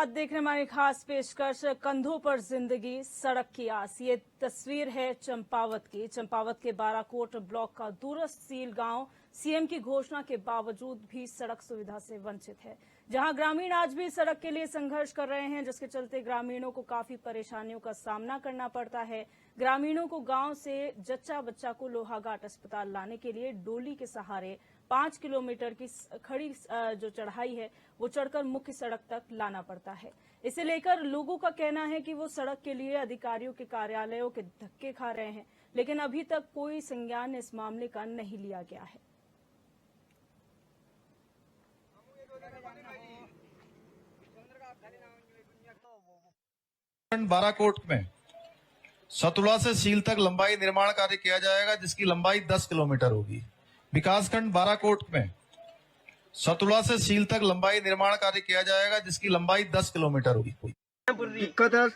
बाद देख रहे हैं हमारी खास पेशकश कंधों पर जिंदगी सड़क की आस। ये तस्वीर है चंपावत की। चंपावत के बाराकोट ब्लॉक का दूरस्थ सील गांव सीएम की घोषणा के बावजूद भी सड़क सुविधा से वंचित है, जहां ग्रामीण आज भी सड़क के लिए संघर्ष कर रहे हैं, जिसके चलते ग्रामीणों को काफी परेशानियों का सामना करना पड़ता है। ग्रामीणों को गांव से जच्चा बच्चा को लोहाघाट अस्पताल लाने के लिए डोली के सहारे 5 किलोमीटर की खड़ी जो चढ़ाई है वो चढ़कर मुख्य सड़क तक लाना पड़ता है। इसे लेकर लोगों का कहना है कि वो सड़क के लिए अधिकारियों के कार्यालयों के धक्के खा रहे हैं, लेकिन अभी तक कोई संज्ञान इस मामले का नहीं लिया गया है। बाराकोट में सतुला से सील तक लंबाई निर्माण कार्य किया जाएगा, जिसकी लंबाई 10 किलोमीटर होगी। विकासखंड बाराकोट में सतुला से सील तक लंबाई निर्माण कार्य किया जाएगा, जिसकी लंबाई 10 किलोमीटर होगी। दिक्कत है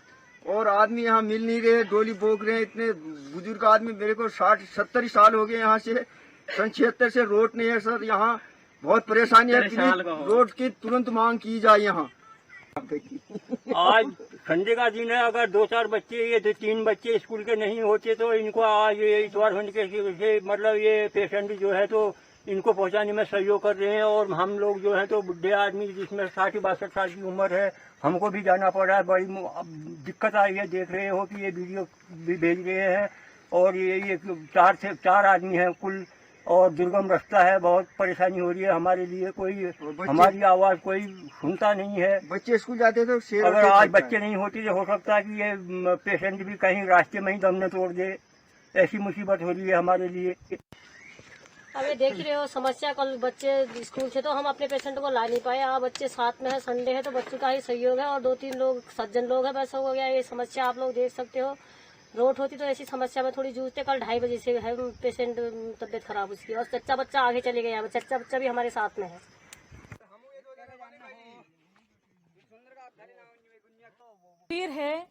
और आदमी यहाँ मिल नहीं रहे, डोली बोक रहे हैं। इतने बुजुर्ग आदमी, मेरे को 60-70 साल हो गए यहाँ से। सन 76 से रोड नहीं है सर, यहाँ बहुत परेशानी है। रोड की तुरंत मांग की जाए यहाँ। आज संडे का दिन है, अगर 2-4 बच्चे, ये 3 बच्चे स्कूल के नहीं होते तो इनको आज ये इतवार होने के मतलब ये पेशेंट जो है तो इनको पहुंचाने में सहयोग कर रहे हैं। और हम लोग जो है तो बुढ़े आदमी जिसमें 60-62 साल की उम्र है, हमको भी जाना पड़ रहा है। बड़ी दिक्कत आई है, देख रहे हो कि ये वीडियो भी भेज रहे हैं। और ये 4 आदमी हैं कुल, और दुर्गम रास्ता है, बहुत परेशानी हो रही है हमारे लिए। कोई हमारी आवाज कोई सुनता नहीं है। बच्चे स्कूल जाते तो अगर आज बच्चे नहीं होते तो हो सकता है कि ये पेशेंट भी कहीं रास्ते में ही दम न तोड़ दे। ऐसी मुसीबत हो रही है हमारे लिए। अब ये देख रहे हो समस्या, कल बच्चे स्कूल से तो हम अपने पेशेंट को ला नहीं पाए। आज बच्चे साथ में है, संडे है तो बच्चों का ही सहयोग है और 2-3 लोग सज्जन लोग हैं, बस हो गया। ये समस्या आप लोग देख सकते हो। रोड होती तो ऐसी समस्या में थोड़ी जूझते। कल 2:30 बजे से है पेशेंट तबियत खराब उसकी, और चच्चा बच्चा आगे चले गया। चच्चा बच्चा भी हमारे साथ में है। तस्वीर है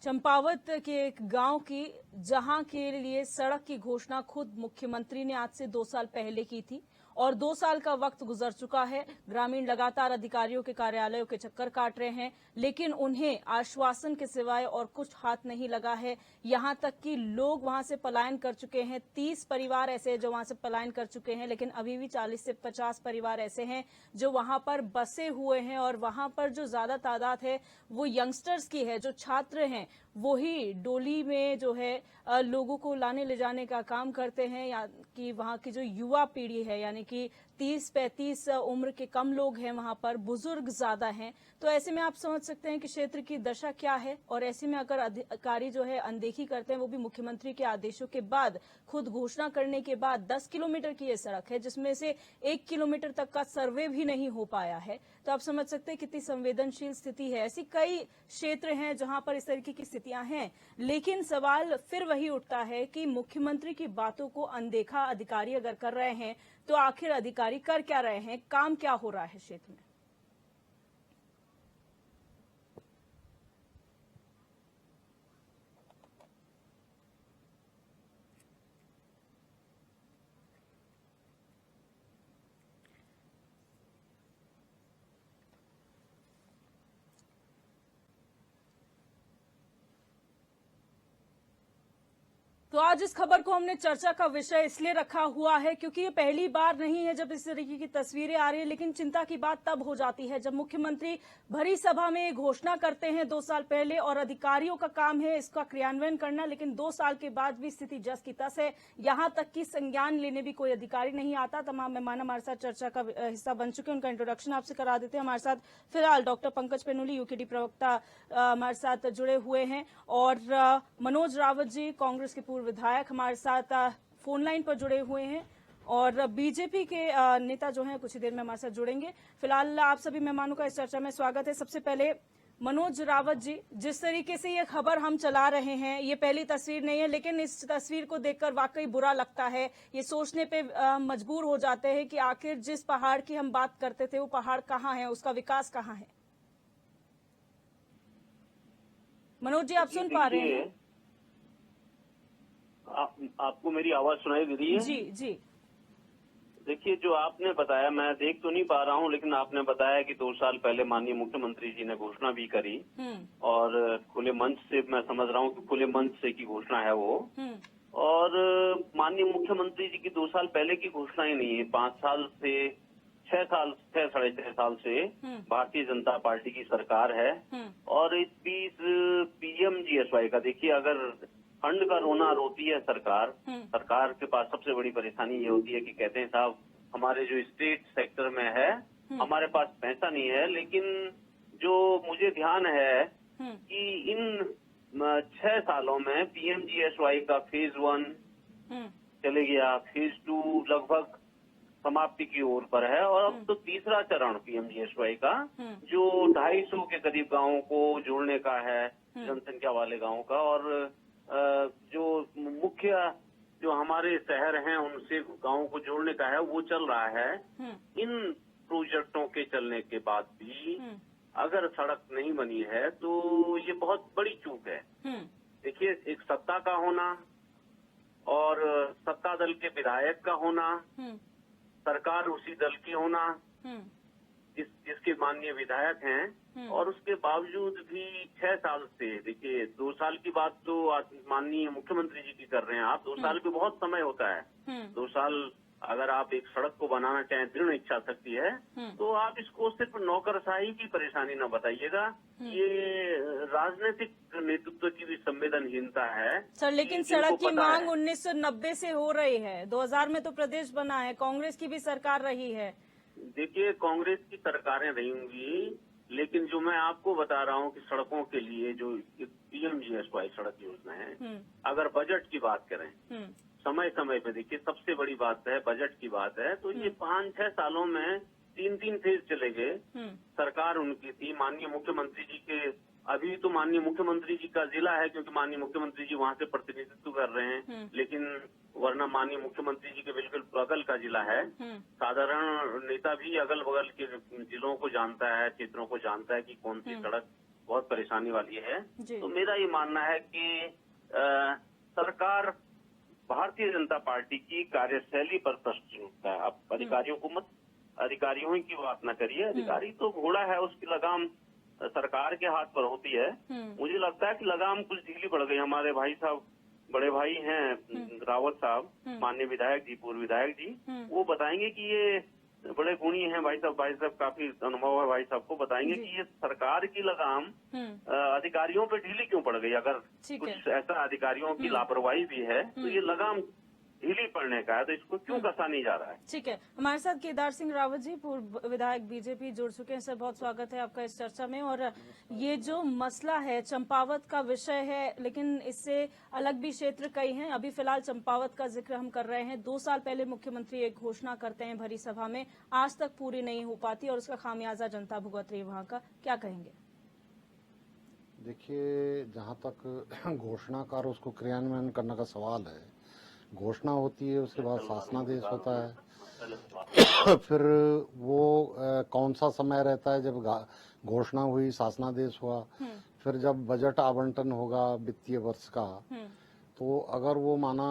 चंपावत के एक गांव की, जहां के लिए सड़क की घोषणा खुद मुख्यमंत्री ने आज से 2 साल पहले की थी और 2 साल का वक्त गुजर चुका है। ग्रामीण लगातार अधिकारियों के कार्यालयों के चक्कर काट रहे हैं, लेकिन उन्हें आश्वासन के सिवाय और कुछ हाथ नहीं लगा है। यहां तक कि लोग वहां से पलायन कर चुके हैं। 30 परिवार ऐसे हैं जो वहां से पलायन कर चुके हैं, लेकिन अभी भी 40 से 50 परिवार ऐसे हैं जो वहां पर बसे हुए हैं। और वहां पर जो ज्यादा तादाद है वो यंगस्टर्स की है, जो छात्र हैं वही डोली में जो है लोगों को लाने ले जाने का काम करते हैं। या कि वहां की जो युवा पीढ़ी है, यानी कि 30-35 उम्र के कम लोग हैं, वहां पर बुजुर्ग ज्यादा हैं। तो ऐसे में आप समझ सकते हैं कि क्षेत्र की दशा क्या है। और ऐसे में अगर अधिकारी जो है अनदेखी करते हैं, वो भी मुख्यमंत्री के आदेशों के बाद, खुद घोषणा करने के बाद 10 किलोमीटर की ये सड़क है, जिसमें से 1 किलोमीटर तक का सर्वे भी नहीं हो पाया है। तो आप समझ सकते हैं कितनी संवेदनशील स्थिति है। ऐसी कई क्षेत्र हैं जहां पर इस तरीके की स्थितियां हैं, लेकिन सवाल फिर वही उठता है कि मुख्यमंत्री की बातों को अनदेखा अधिकारी अगर कर रहे हैं तो आखिर अधिकारी कर क्या रहे हैं, काम क्या हो रहा है क्षेत्र में। तो आज इस खबर को हमने चर्चा का विषय इसलिए रखा हुआ है क्योंकि ये पहली बार नहीं है जब इस तरीके की तस्वीरें आ रही है। लेकिन चिंता की बात तब हो जाती है जब मुख्यमंत्री भरी सभा में घोषणा करते हैं 2 साल पहले, और अधिकारियों का काम है इसका क्रियान्वयन करना, लेकिन 2 साल के बाद भी स्थिति जस की तस है। यहां तक कि संज्ञान लेने भी कोई अधिकारी नहीं आता। तमाम मेहमान हमारे साथ चर्चा का हिस्सा बन चुके हैं, उनका इंट्रोडक्शन आपसे करा देते हैं। हमारे साथ फिलहाल डॉक्टर पंकज पेनुली, यूकेडी प्रवक्ता हमारे साथ जुड़े हुए हैं, और मनोज रावत जी, कांग्रेस के पूर्व विधायक, हमारे साथ फोन लाइन पर जुड़े हुए हैं, और बीजेपी के नेता जो हैं कुछ ही देर में हमारे साथ जुड़ेंगे। फिलहाल आप सभी मेहमानों का इस चर्चा में स्वागत है। सबसे पहले मनोज रावत जी, जिस तरीके से ये खबर हम चला रहे हैं, ये पहली तस्वीर नहीं है, लेकिन इस तस्वीर को देखकर वाकई बुरा लगता है। ये सोचने पे मजबूर हो जाते हैं कि आखिर जिस पहाड़ की हम बात करते थे वो पहाड़ कहाँ है, उसका विकास कहाँ है। मनोज जी, आप सुन पा रहे हैं? आपको मेरी आवाज सुनाई दे रही है? जी जी। देखिए, जो आपने बताया मैं देख तो नहीं पा रहा हूँ, लेकिन आपने बताया कि 2 साल पहले माननीय मुख्यमंत्री जी ने घोषणा भी करी और खुले मंच से, मैं समझ रहा हूँ कि खुले मंच से की घोषणा है वो। और माननीय मुख्यमंत्री जी की 2 साल पहले की घोषणा ही नहीं है, 5 साल से 6 साढ़े 6 साल से भारतीय जनता पार्टी की सरकार है। और इस बीच PMGSY का देखिए, अगर फंड का रोना रोती है सरकार, सरकार के पास सबसे बड़ी परेशानी ये होती है कि कहते हैं साहब हमारे जो स्टेट सेक्टर में है हमारे पास पैसा नहीं है। लेकिन जो मुझे ध्यान है कि इन 6 सालों में PMGSY का फेज 1 चले गया, फेज 2 लगभग समाप्ति की ओर पर है और अब तो तीसरा चरण PMGSY का जो 250 के करीब गांवों को जोड़ने का है, जनसंख्या वाले गांवों का। और जो मुख्य जो हमारे शहर हैं उनसे गांवों को जोड़ने का है वो चल रहा है। इन प्रोजेक्टों के चलने के बाद भी अगर सड़क नहीं बनी है तो ये बहुत बड़ी चूक है। देखिए, एक सत्ता का होना और सत्ता दल के विधायक का होना, सरकार उसी दल की होना जिसके माननीय विधायक हैं, और उसके बावजूद भी 6 साल से, देखिए 2 साल की बात तो माननीय मुख्यमंत्री जी की कर रहे हैं आप, 2 साल भी बहुत समय होता है। 2 साल अगर आप एक सड़क को बनाना चाहें, दृढ़ इच्छा शक्ति है, तो आप इसको सिर्फ नौकरशाही की परेशानी न बताइएगा। ये राजनीतिक नेतृत्व की भी संवेदनहीनता है सर। लेकिन सड़क की मांग 1990 से हो रही है, 2000 में तो प्रदेश बना है, कांग्रेस की भी सरकार रही है। देखिए, कांग्रेस की सरकारें रही होंगी, लेकिन जो मैं आपको बता रहा हूँ कि सड़कों के लिए जो PMGSY सड़क योजना है, अगर बजट की बात करें समय समय पे, देखिए सबसे बड़ी बात है बजट की बात है, तो ये 5-6 सालों में 3 फेज चले गए। सरकार उनकी थी माननीय मुख्यमंत्री जी के, अभी तो माननीय मुख्यमंत्री जी का जिला है क्योंकि माननीय मुख्यमंत्री जी वहाँ से प्रतिनिधित्व कर रहे हैं, लेकिन वरना माननीय मुख्यमंत्री जी के बिल्कुल बगल का जिला है। साधारण नेता भी अगल बगल के जिलों को जानता है, क्षेत्रों को जानता है कि कौन सी सड़क बहुत परेशानी वाली है। तो मेरा ये मानना है कि सरकार भारतीय जनता पार्टी की कार्यशैली पर प्रश्न उठता है। आप अधिकारियों की बात न करिए, अधिकारी तो घोड़ा है, उसकी लगाम सरकार के हाथ पर होती है। मुझे लगता है कि लगाम कुछ ढीली पड़ गई। हमारे भाई साहब, बड़े भाई हैं रावत साहब, माननीय विधायक जी, पूर्व विधायक जी, वो बताएंगे कि ये बड़े गुणी हैं भाई साहब काफी अनुभव है भाई साहब को, बताएंगे कि ये सरकार की लगाम अधिकारियों पे ढीली क्यों पड़ गई। अगर कुछ ऐसा अधिकारियों की लापरवाही भी है तो ये लगाम ढीली पड़ने का है, तो इसको क्यों कसा नहीं जा रहा है। ठीक है, हमारे साथ केदार सिंह रावत जी, पूर्व विधायक बीजेपी, जुड़ चुके हैं। सर, बहुत स्वागत है आपका इस चर्चा में। और ये जो मसला है चंपावत का विषय है, लेकिन इससे अलग भी क्षेत्र कई हैं। अभी फिलहाल चंपावत का जिक्र हम कर रहे हैं। 2 साल पहले मुख्यमंत्री एक घोषणा करते हैं भरी सभा में, आज तक पूरी नहीं हो पाती और उसका खामियाजा जनता भुगत रही है। वहां का क्या कहेंगे? देखिए, जहां तक घोषणाकार उसको क्रियान्वयन करने का सवाल है, घोषणा होती है, उसके बाद शासनादेश होता है। फिर वो कौन सा समय रहता है जब घोषणा हुई, शासनादेश हुआ, फिर जब बजट आवंटन होगा वित्तीय वर्ष का, तो अगर वो माना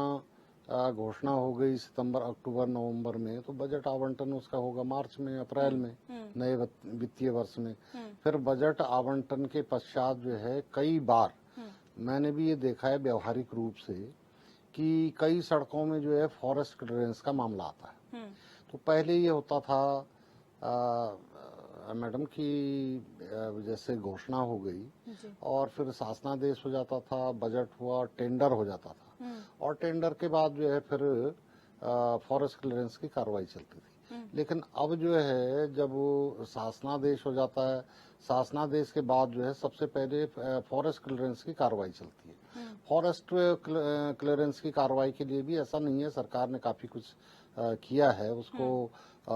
घोषणा हो गई सितंबर, अक्टूबर, नवंबर में, तो बजट आवंटन उसका होगा मार्च में, अप्रैल में, नए वित्तीय वर्ष में। फिर बजट आवंटन के पश्चात जो है कई बार मैंने भी ये देखा है व्यावहारिक रूप से कि कई सड़कों में जो है फॉरेस्ट क्लियरेंस का मामला आता है। तो पहले ये होता था मैडम कि जैसे घोषणा हो गई और फिर शासनादेश हो जाता था, बजट हुआ, टेंडर हो जाता था, और टेंडर के बाद जो है फिर फॉरेस्ट क्लियरेंस की कार्रवाई चलती थी। लेकिन अब जो है जब शासनादेश हो जाता है, शासनादेश के बाद जो है सबसे पहले फॉरेस्ट क्लियरेंस की कार्रवाई चलती है। फॉरेस्ट क्लियरेंस की कार्रवाई के लिए भी ऐसा नहीं है, सरकार ने काफी कुछ किया है उसको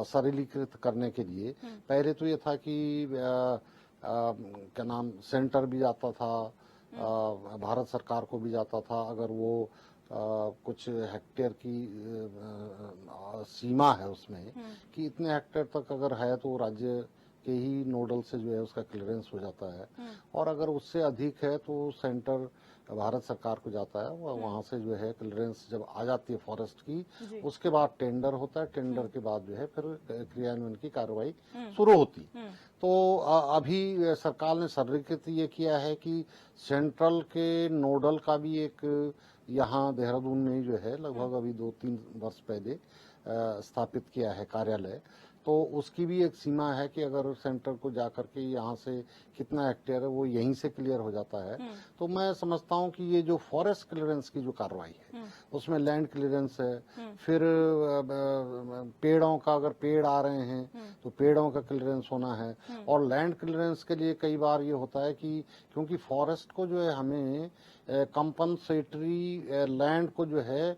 सरलीकृत करने के लिए। पहले तो ये था कि क्या नाम, सेंटर भी जाता था, भारत सरकार को भी जाता था, अगर वो कुछ हेक्टेयर की सीमा है उसमें कि इतने हेक्टेयर तक अगर है तो राज्य के ही नोडल से जो है उसका क्लियरेंस हो जाता है, और अगर उससे अधिक है तो सेंटर भारत सरकार को जाता है, वो वहाँ से जो है क्लियरेंस जब आ जाती है फॉरेस्ट की, उसके बाद टेंडर होता है, टेंडर के बाद जो है फिर क्रियान्वयन की कार्रवाई शुरू होती। तो अभी सरकार ने सरलीकृत ये किया है कि सेंट्रल के नोडल का भी एक यहाँ देहरादून में जो है लगभग अभी 2-3 वर्ष पहले स्थापित किया है कार्यालय। तो उसकी भी एक सीमा है कि अगर सेंटर को जाकर के यहाँ से कितना हेक्टेयर है वो यहीं से क्लियर हो जाता है। तो मैं समझता हूँ कि ये जो फॉरेस्ट क्लियरेंस की जो कार्रवाई है उसमें लैंड क्लियरेंस है, फिर पेड़ों का, अगर पेड़ आ रहे हैं तो पेड़ों का क्लियरेंस होना है। और लैंड क्लियरेंस के लिए कई बार ये होता है कि क्योंकि फॉरेस्ट को जो है हमें कंपनसेटरी लैंड को जो है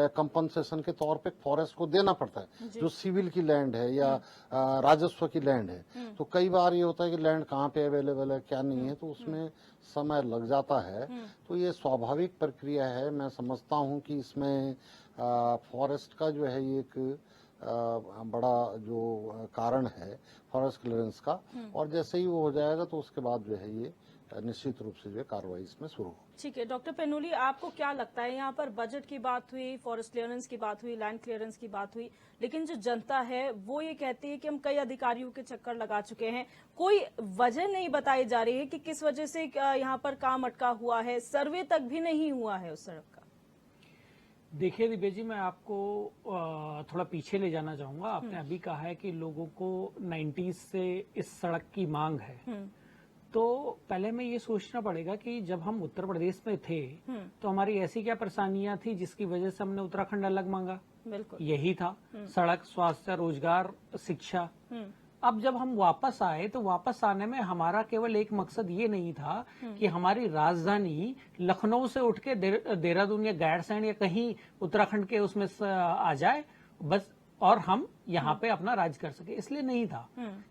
कंपनसेशन के तौर पे फॉरेस्ट को देना पड़ता है, जो सिविल की लैंड है या राजस्व की लैंड है। तो कई बार ये होता है कि लैंड कहाँ पे अवेलेबल है क्या नहीं है, तो उसमें समय लग जाता है। तो ये स्वाभाविक प्रक्रिया है। मैं समझता हूँ कि इसमें फॉरेस्ट का जो है एक बड़ा जो कारण है फॉरेस्ट क्लियरेंस का, और जैसे ही वो हो जाएगा तो उसके बाद जो है ये निश्चित रूप से जो है कार्रवाई इसमें शुरू हो। ठीक है डॉक्टर पेन्नोली, आपको क्या लगता है, यहाँ पर बजट की बात हुई, फॉरेस्ट क्लियरेंस की बात हुई, लैंड क्लियरेंस की बात हुई, लेकिन जो जनता है वो ये कहती है कि हम कई अधिकारियों के चक्कर लगा चुके हैं, कोई वजह नहीं बताई जा रही है कि किस वजह से यहाँ पर काम अटका हुआ है, सर्वे तक भी नहीं हुआ है उस सड़क का। देखिए दिव्या जी, मैं आपको थोड़ा पीछे ले जाना चाहूंगा। आपने अभी कहा है कि लोगों को 90s से इस सड़क की मांग है, तो पहले में ये सोचना पड़ेगा कि जब हम उत्तर प्रदेश में थे तो हमारी ऐसी क्या परेशानियां थी जिसकी वजह से हमने उत्तराखंड अलग मांगा। बिल्कुल यही था, सड़क, स्वास्थ्य, रोजगार, शिक्षा। अब जब हम वापस आए तो वापस आने में हमारा केवल एक मकसद ये नहीं था कि हमारी राजधानी लखनऊ से उठ के देहरादून या गैरसैंण या कहीं उत्तराखंड के उसमें आ जाए बस, और हम यहाँ पे अपना राज कर सके, इसलिए नहीं था।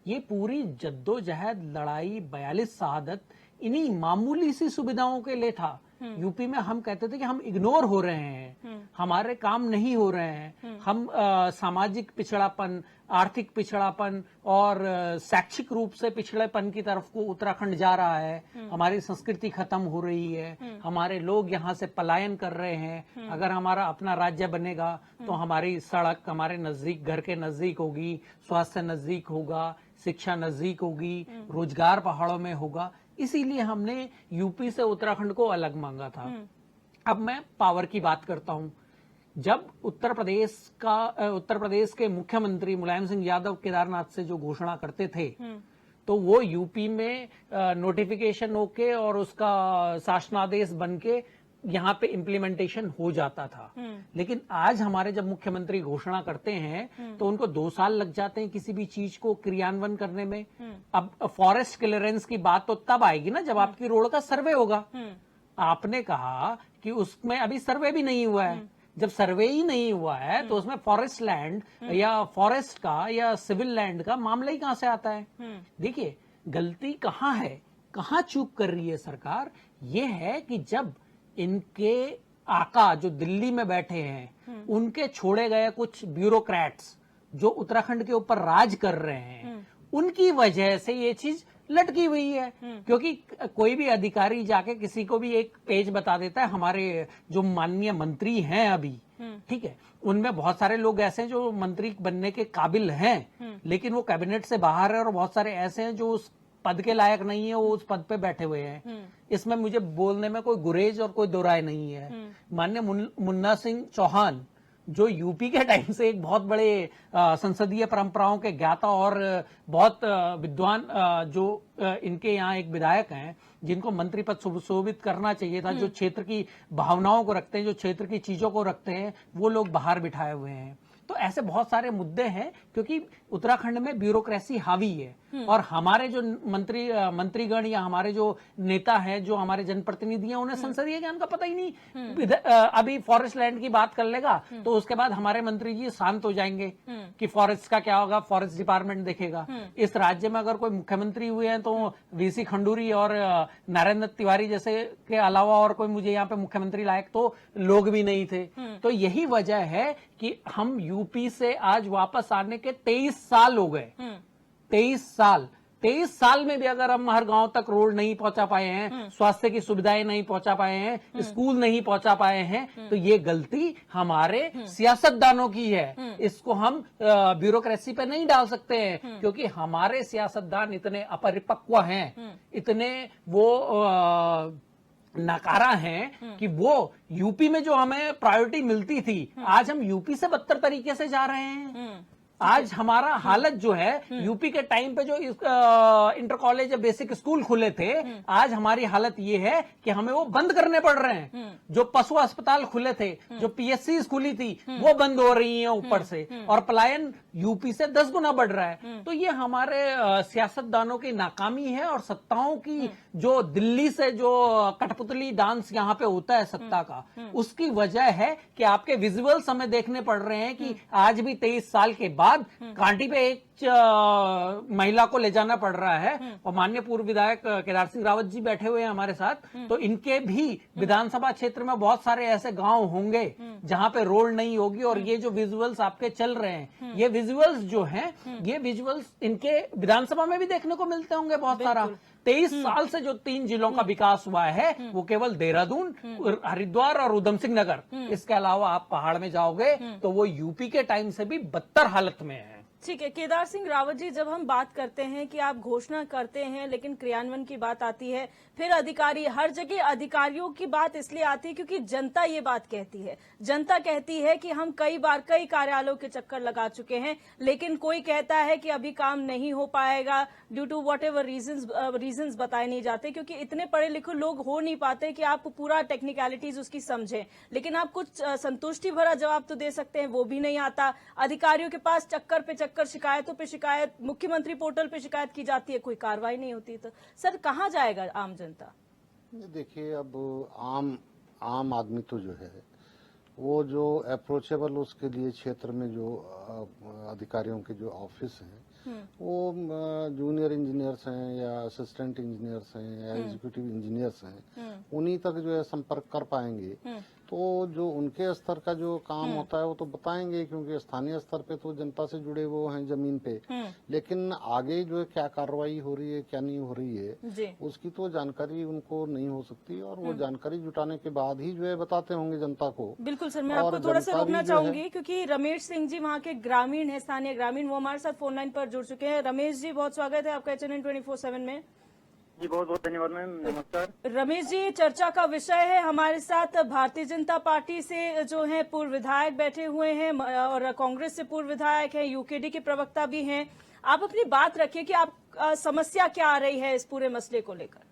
ये पूरी जद्दोजहद, लड़ाई, 42 शहादत इन्हीं मामूली सी सुविधाओं के लिए था। यूपी में हम कहते थे कि हम इग्नोर हो रहे हैं, हमारे काम नहीं हो रहे हैं, हम सामाजिक पिछड़ापन, आर्थिक पिछड़ापन और शैक्षिक रूप से पिछड़ेपन की तरफ को उत्तराखंड जा रहा है, हमारी संस्कृति खत्म हो रही है, हमारे लोग यहाँ से पलायन कर रहे हैं। अगर हमारा अपना राज्य बनेगा तो हमारी सड़क हमारे नजदीक, घर के नजदीक होगी, स्वास्थ्य नजदीक होगा, शिक्षा नजदीक होगी, रोजगार पहाड़ों में होगा। इसीलिए हमने यूपी से उत्तराखंड को अलग मांगा था। अब मैं पावर की बात करता हूं। जब उत्तर प्रदेश के मुख्यमंत्री मुलायम सिंह यादव केदारनाथ से जो घोषणा करते थे तो वो यूपी में नोटिफिकेशन होके और उसका शासनादेश बनके यहाँ पे इम्प्लीमेंटेशन हो जाता था। लेकिन आज हमारे जब मुख्यमंत्री घोषणा करते हैं तो उनको 2 साल लग जाते हैं किसी भी चीज को क्रियान्वयन करने में। अब फॉरेस्ट क्लियरेंस की बात तो तब आएगी ना जब आपकी रोड का सर्वे होगा। आपने कहा कि उसमें अभी सर्वे भी नहीं हुआ है। जब सर्वे ही नहीं हुआ है तो उसमें फॉरेस्ट लैंड या फॉरेस्ट का या सिविल लैंड का मामला ही कहां से आता है। देखिए गलती कहां है, कहां चूक कर रही है सरकार, ये है कि जब इनके आका जो दिल्ली में बैठे हैं उनके छोड़े गए कुछ ब्यूरोक्रेट्स जो उत्तराखंड के ऊपर राज कर रहे हैं, उनकी वजह से ये चीज लटकी हुई है। क्योंकि कोई भी अधिकारी जाके किसी को भी एक पेज बता देता है। हमारे जो माननीय मंत्री हैं अभी, ठीक है, उनमें बहुत सारे लोग ऐसे हैं जो मंत्री बनने के काबिल हैं, लेकिन वो कैबिनेट से बाहर है, और बहुत सारे ऐसे हैं जो उस पद के लायक नहीं है, वो उस पद पे बैठे हुए हैं। इसमें मुझे बोलने में कोई गुरेज और कोई दो राय नहीं है। माननीय मुन्ना सिंह चौहान जो यूपी के टाइम से एक बहुत बड़े संसदीय परंपराओं के ज्ञाता और बहुत विद्वान जो इनके यहाँ एक विधायक हैं जिनको मंत्री पद सुशोभित करना चाहिए था, जो क्षेत्र की भावनाओं को रखते हैं, जो क्षेत्र की चीजों को रखते हैं, वो लोग बाहर बिठाए हुए हैं। तो ऐसे बहुत सारे मुद्दे हैं क्योंकि उत्तराखंड में ब्यूरोक्रेसी हावी है, और हमारे जो मंत्रीगण या हमारे जो नेता हैं, जो हमारे जनप्रतिनिधि हैं, उन्हें संसदीय ज्ञान का पता ही नहीं। अभी फॉरेस्ट लैंड की बात कर लेगा तो उसके बाद हमारे मंत्री जी शांत हो जाएंगे कि फॉरेस्ट का क्या होगा, फॉरेस्ट डिपार्टमेंट देखेगा। इस राज्य में अगर कोई मुख्यमंत्री हुए हैं तो वीसी खंडूरी और नरेंद्र तिवारी जैसे के अलावा और कोई मुझे यहाँ पे मुख्यमंत्री लायक तो लोग भी नहीं थे। तो यही वजह है कि हम यूपी से आज वापस आने के 23 साल हो गए। 23 साल 23 साल में भी अगर हम हर गांव तक रोड नहीं पहुंचा पाए हैं, स्वास्थ्य की सुविधाएं नहीं पहुंचा पाए हैं, स्कूल नहीं पहुंचा पाए हैं, तो ये गलती हमारे सियासतदानों की है। इसको हम ब्यूरोक्रेसी पे नहीं डाल सकते हैं, क्योंकि हमारे सियासतदान इतने अपरिपक्व हैं, इतने वो नकारा हैं कि वो यूपी में जो हमें प्रायोरिटी मिलती थी, आज हम यूपी से बदतर तरीके से जा रहे हैं। आज हमारा हालत जो है, यूपी के टाइम पे जो इंटर कॉलेज या बेसिक स्कूल खुले थे, आज हमारी हालत ये है कि हमें वो बंद करने पड़ रहे हैं। जो पशु अस्पताल खुले थे, जो पीएससी खुली थी, वो बंद हो रही हैं ऊपर से, और पलायन यूपी से 10 गुना बढ़ रहा है। तो ये हमारे सियासतदानों की नाकामी है, और सत्ताओं की जो दिल्ली से जो कठपुतली डांस यहाँ पे होता है सत्ता का, उसकी वजह है कि आपके विजुअल्स हमें देखने पड़ रहे हैं कि आज भी 23 साल के बाद कांटी पे एक महिला को ले जाना पड़ रहा है। और माननीय पूर्व विधायक केदार सिंह रावत जी बैठे हुए हैं हमारे साथ, तो इनके भी विधानसभा क्षेत्र में बहुत सारे ऐसे गांव होंगे जहां पे रोड नहीं होगी। और ये जो विजुअल्स आपके चल रहे हैं, ये विजुअल्स जो हैं, ये विजुअल्स इनके विधानसभा में भी देखने को मिलते होंगे बहुत सारा। 23 साल से जो 3 जिलों का विकास हुआ है, वो केवल देहरादून, हरिद्वार और उधम सिंह नगर, इसके अलावा आप पहाड़ में जाओगे तो वो यूपी के टाइम से भी बदतर हालत में है। ठीक है केदार सिंह रावत जी, जब हम बात करते हैं कि आप घोषणा करते हैं लेकिन क्रियान्वयन की बात आती है, फिर अधिकारी, हर जगह अधिकारियों की बात इसलिए आती है क्योंकि जनता ये बात कहती है। जनता कहती है कि हम कई बार कई कार्यालयों के चक्कर लगा चुके हैं, लेकिन कोई कहता है कि अभी काम नहीं हो पाएगा due to whatever reasons बताए नहीं जाते, क्योंकि इतने पढ़े लिखे लोग हो नहीं पाते कि आप पूरा टेक्निकलिटीज उसकी समझें। लेकिन आप कुछ संतुष्टि भरा जवाब तो दे सकते हैं, वो भी नहीं आता। अधिकारियों के पास चक्कर पे चक्कर, शिकायतों पे शिकायत, मुख्यमंत्री पोर्टल पे शिकायत की जाती है, कोई कार्रवाई नहीं होती। तो सर कहाँ जाएगा आम जनता? देखिए, अब आम आदमी तो जो है वो जो अप्रोचेबल उसके लिए क्षेत्र में जो अधिकारियों के जो ऑफिस हैं, वो जूनियर इंजीनियर्स हैं या असिस्टेंट इंजीनियर्स हैं या एग्जीक्यूटिव इंजीनियर्स हैं, उन्हीं तक जो है संपर्क कर पाएंगे। तो जो उनके स्तर का जो काम होता है वो तो बताएंगे, क्योंकि स्थानीय स्तर पे तो जनता से जुड़े वो हैं जमीन पे। लेकिन आगे जो है क्या कार्रवाई हो रही है, क्या नहीं हो रही है, उसकी तो जानकारी उनको नहीं हो सकती, और वो जानकारी जुटाने के बाद ही जो है बताते होंगे जनता को। बिल्कुल सर, मैं आपको थोड़ा सा रोकना चाहूंगी क्योंकि रमेश सिंह जी वहाँ के ग्रामीण है, स्थानीय ग्रामीण, वो हमारे साथ फोन लाइन पर जुड़ चुके हैं। रमेश जी, बहुत स्वागत है आपका HNN 24/7 में। जी बहुत बहुत धन्यवाद मैम, नमस्कार। रमेश जी, चर्चा का विषय है हमारे साथ भारतीय जनता पार्टी से जो है पूर्व विधायक बैठे हुए हैं, और कांग्रेस से पूर्व विधायक हैं, यूकेडी के प्रवक्ता भी हैं। आप अपनी बात रखिए कि आप समस्या क्या आ रही है इस पूरे मसले को लेकर।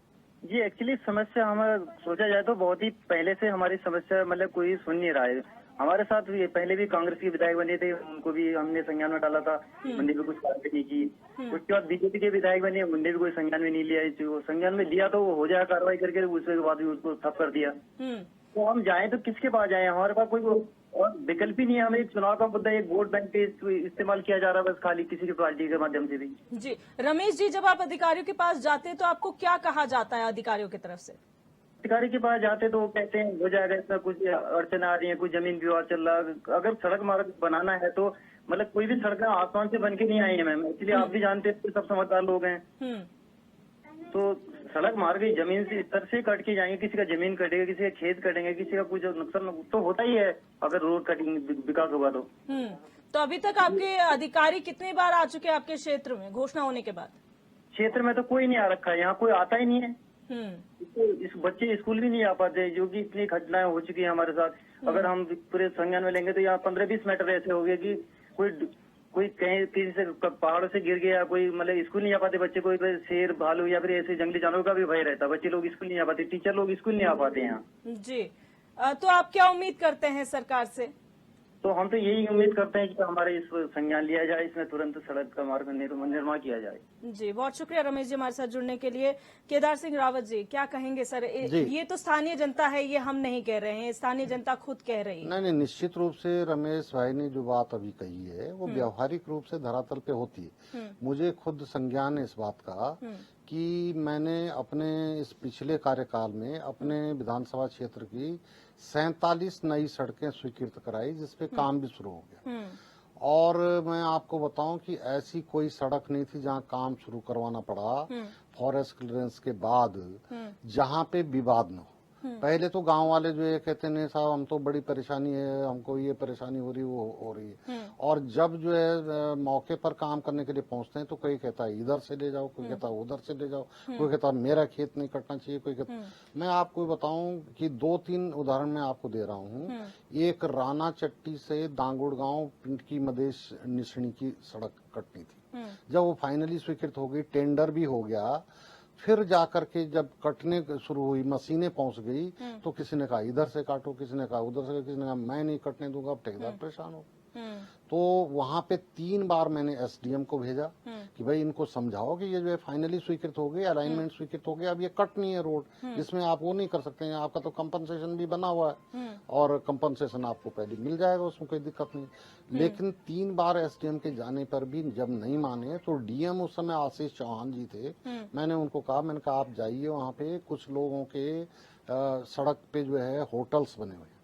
जी एक्चुअली समस्या हमारा सोचा जाए तो बहुत ही पहले से हमारी समस्या मतलब कोई सुन नहीं रहा है। हमारे साथ ये पहले भी कांग्रेस के विधायक बने थे, उनको भी हमने संज्ञान में डाला था, उनने भी कुछ कार्रवाई नहीं की। उसके बाद बीजेपी के विधायक बने, उनने भी कोई संज्ञान में नहीं लिया। जो संज्ञान में लिया तो वो हो जाए कार्रवाई करके, उसके बाद भी उसको ठप कर दिया। तो हम जाएं तो किसके पास जाएं? हमारे पास कोई और विकल्प ही नहीं है। हमें एक चुनाव का मुद्दा, एक वोट बैंक पे इस्तेमाल किया जा रहा है बस खाली किसी की पार्टी के माध्यम से भी। जी रमेश जी, जब आप अधिकारियों के पास जाते हैं तो आपको क्या कहा जाता है अधिकारियों की तरफ से? अधिकारी के पास जाते तो वो कहते हैं हो जाएगा, इसमें कुछ अड़चन आ रही है, कुछ जमीन विवाद चल रहा है। अगर सड़क मार्ग बनाना है तो मतलब कोई भी सड़क आसमान से बन के नहीं आई है मैम, इसलिए आप भी जानते हैं, सब समझदार लोग हैं। तो सड़क मार्ग जमीन से स्तर से कट के जाएंगे, किसी का जमीन कटेगा, किसी का खेत कटेंगे, किसी का कुछ नुकसान तो होता ही है अगर रोड कटिंग विकास होगा तो। तो अभी तक आपके अधिकारी कितनी बार आ चुके हैं आपके क्षेत्र में घोषणा होने के बाद? क्षेत्र में तो कोई नहीं आ रखा है, यहाँ कोई आता ही नहीं है। इस बच्चे स्कूल भी नहीं आ पाते, जो कि इतनी घटनाएं हो चुकी है हमारे साथ। अगर हम पूरे संज्ञान में लेंगे तो यहाँ 15-20 मीटर ऐसे हो गए कि कोई कहीं किसी से पहाड़ों से गिर गया, कोई मतलब स्कूल नहीं आ पाते बच्चे, कोई शेर भालू या फिर ऐसे जंगली जानवरों का भी भय रहता है, बच्चे लोग स्कूल नहीं आ पाते, टीचर लोग स्कूल नहीं आ पाते यहाँ। जी तो आप क्या उम्मीद करते हैं सरकार से? तो हम तो यही उम्मीद करते हैं कि हमारे इस संज्ञान लिया जाए, इसमें तुरंत सड़क का मार्ग निर्माण किया जाए। जी बहुत शुक्रिया रमेश जी हमारे साथ जुड़ने के लिए। केदार सिंह रावत जी, क्या कहेंगे सर? ये तो स्थानीय जनता है, ये हम नहीं कह रहे हैं, स्थानीय जनता खुद कह रही है। नहीं, निश्चित रूप से रमेश भाई ने जो बात अभी कही है वो व्यावहारिक रूप से धरातल पे होती है। मुझे खुद संज्ञान है इस बात का कि मैंने अपने इस पिछले कार्यकाल में अपने विधानसभा क्षेत्र की 47 नई सड़कें स्वीकृत कराई, जिसपे काम भी शुरू हो गया। और मैं आपको बताऊं कि ऐसी कोई सड़क नहीं थी जहां काम शुरू करवाना पड़ा फॉरेस्ट क्लियरेंस के बाद जहां पे विवाद न हो। पहले तो गांव वाले जो ये कहते नहीं साहब हम तो बड़ी परेशानी है, हमको ये परेशानी हो रही वो हो रही है, और जब जो है मौके पर काम करने के लिए पहुंचते हैं तो कोई कहता है इधर से ले जाओ, कोई कहता है उधर से ले जाओ, कोई कहता है मेरा खेत नहीं कटना चाहिए, कोई कहता मैं आपको बताऊं कि 2-3 उदाहरण मैं आपको दे रहा हूं। एक राना चट्टी से दांगुड़ गांव पिंडकी मदेश निशणी की सड़क कटनी थी, जब वो फाइनली स्वीकृत हो गई, टेंडर भी हो गया, फिर जाकर के जब कटने शुरू हुई, मशीनें पहुंच गई, तो किसी ने कहा इधर से काटो, किसी ने कहा उधर से, किसी ने कहा मैं नहीं कटने दूंगा, अब ठेकेदार परेशान हो। तो वहां पे 3 बार मैंने एसडीएम को भेजा कि भाई इनको समझाओ कि ये जो है फाइनली स्वीकृत हो गई, अलाइनमेंट स्वीकृत हो गया, अब ये कट नहीं है रोड, इसमें आप वो नहीं कर सकते हैं, आपका तो कंपनसेशन भी बना हुआ है और कंपनसेशन आपको पहले मिल जाएगा, उसमें कोई दिक्कत नहीं। लेकिन 3 बार एसडीएम के जाने पर भी जब नहीं माने तो डीएम उस समय आशीष चौहान जी थे, मैंने उनको कहा, मैंने कहा आप जाइए वहाँ पे, कुछ लोगों के सड़क पे जो है होटल्स बने हुए हैं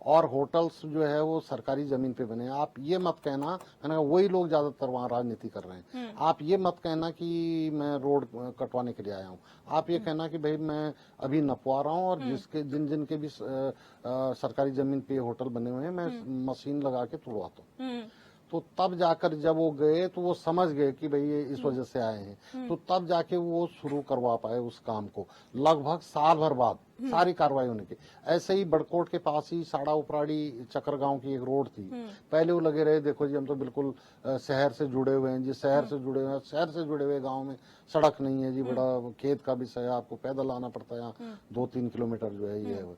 और होटल्स जो है वो सरकारी जमीन पे बने हैं, आप ये मत कहना, मैंने कहा वही लोग ज्यादातर वहाँ राजनीति कर रहे हैं, आप ये मत कहना कि मैं रोड कटवाने के लिए आया हूँ, आप ये कहना कि भाई मैं अभी नपवा रहा हूँ और जिन के भी सरकारी जमीन पे होटल बने हुए हैं मैं मशीन लगा के तुड़वाता हूँ। तो तब जाकर जब वो गए तो वो समझ गए कि भाई ये इस वजह से आए हैं, तो तब जाके वो शुरू करवा पाए उस काम को, लगभग साल भर बाद सारी कार्रवाई होने की। ऐसे ही बड़कोट के पास ही साड़ा उपराड़ी चक्र गांव की एक रोड थी, पहले वो लगे रहे देखो जी हम तो बिल्कुल शहर से जुड़े हुए हैं जी, शहर से जुड़े हुए हैं, शहर से जुड़े हुए गांव में सड़क नहीं है जी, बड़ा खेत का विषय है, आपको पैदल आना पड़ता है, यहाँ 2-3 किलोमीटर जो है ये है।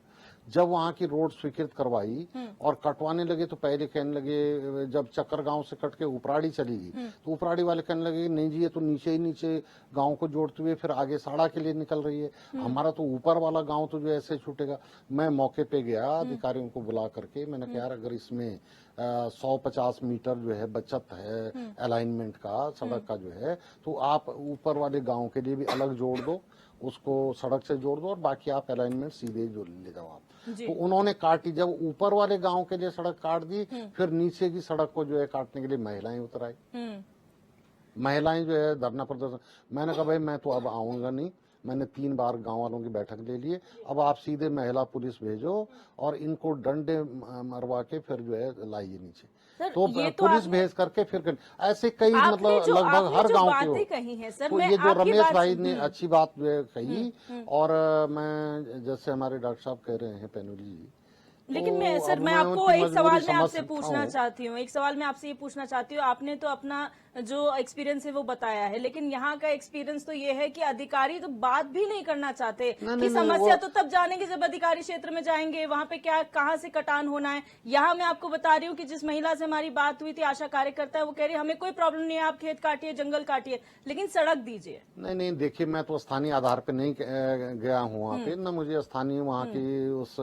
जब वहाँ की रोड स्वीकृत करवाई और कटवाने लगे तो पहले कहने लगे, जब चक्कर गांव से कट के उपराड़ी चली गई तो उपराड़ी वाले कहने लगे नहीं जी ये तो नीचे ही नीचे गांव को जोड़ते हुए फिर आगे साड़ा के लिए निकल रही है, हमारा तो ऊपर वाला गांव तो जो ऐसे छूटेगा। मैं मौके पे गया, अधिकारियों को बुला करके मैंने कहा यार अगर इसमें 150 मीटर जो है बचत है अलाइनमेंट का सड़क का जो है, तो आप ऊपर वाले गांव के लिए भी अलग जोड़ दो, उसको सड़क से जोड़ दो और बाकी आप अलाइनमेंट सीधे जो ले जाओ आप। तो उन्होंने काटी, जब ऊपर वाले गांव के लिए सड़क काट दी, फिर नीचे की सड़क को जो है काटने के लिए महिलाएं उतर आई, महिलाएं जो है धरना प्रदर्शन। मैंने कहा भाई मैं तो अब आऊंगा नहीं, मैंने 3 बार गांव वालों की बैठक ले लिए, अब आप सीधे महिला पुलिस भेजो और इनको डंडे मरवा के फिर जो है लाइए नीचे। तो पुलिस भेज करके फिर ऐसे कई मतलब लगभग हर गांव के कही है सर, तो ये जो रमेश भाई ने अच्छी बात कही, और मैं जैसे हमारे डॉक्टर साहब कह रहे हैं पैनुली जी, लेकिन मैं सर मैं आपको एक सवाल मैं आपसे पूछना चाहती हूँ, एक सवाल मैं आपसे ये पूछना चाहती हूँ, आपने तो अपना जो एक्सपीरियंस है वो बताया है, लेकिन यहाँ का एक्सपीरियंस तो ये है कि अधिकारी तो बात भी नहीं करना चाहते कि समस्या तो तब जानेंगे जब अधिकारी क्षेत्र में जाएंगे, वहाँ पे क्या कहाँ से कटान होना है। यहाँ मैं आपको बता रही हूँ कि जिस महिला से हमारी बात हुई थी, आशा कार्यकर्ता है, वो कह रही है हमें कोई प्रॉब्लम नहीं है, आप खेत काटिए, जंगल काटिए, लेकिन सड़क दीजिए। नहीं देखिए मैं तो स्थानीय आधार पे नहीं गया हूँ वहाँ पे, न मुझे स्थानीय वहाँ की उस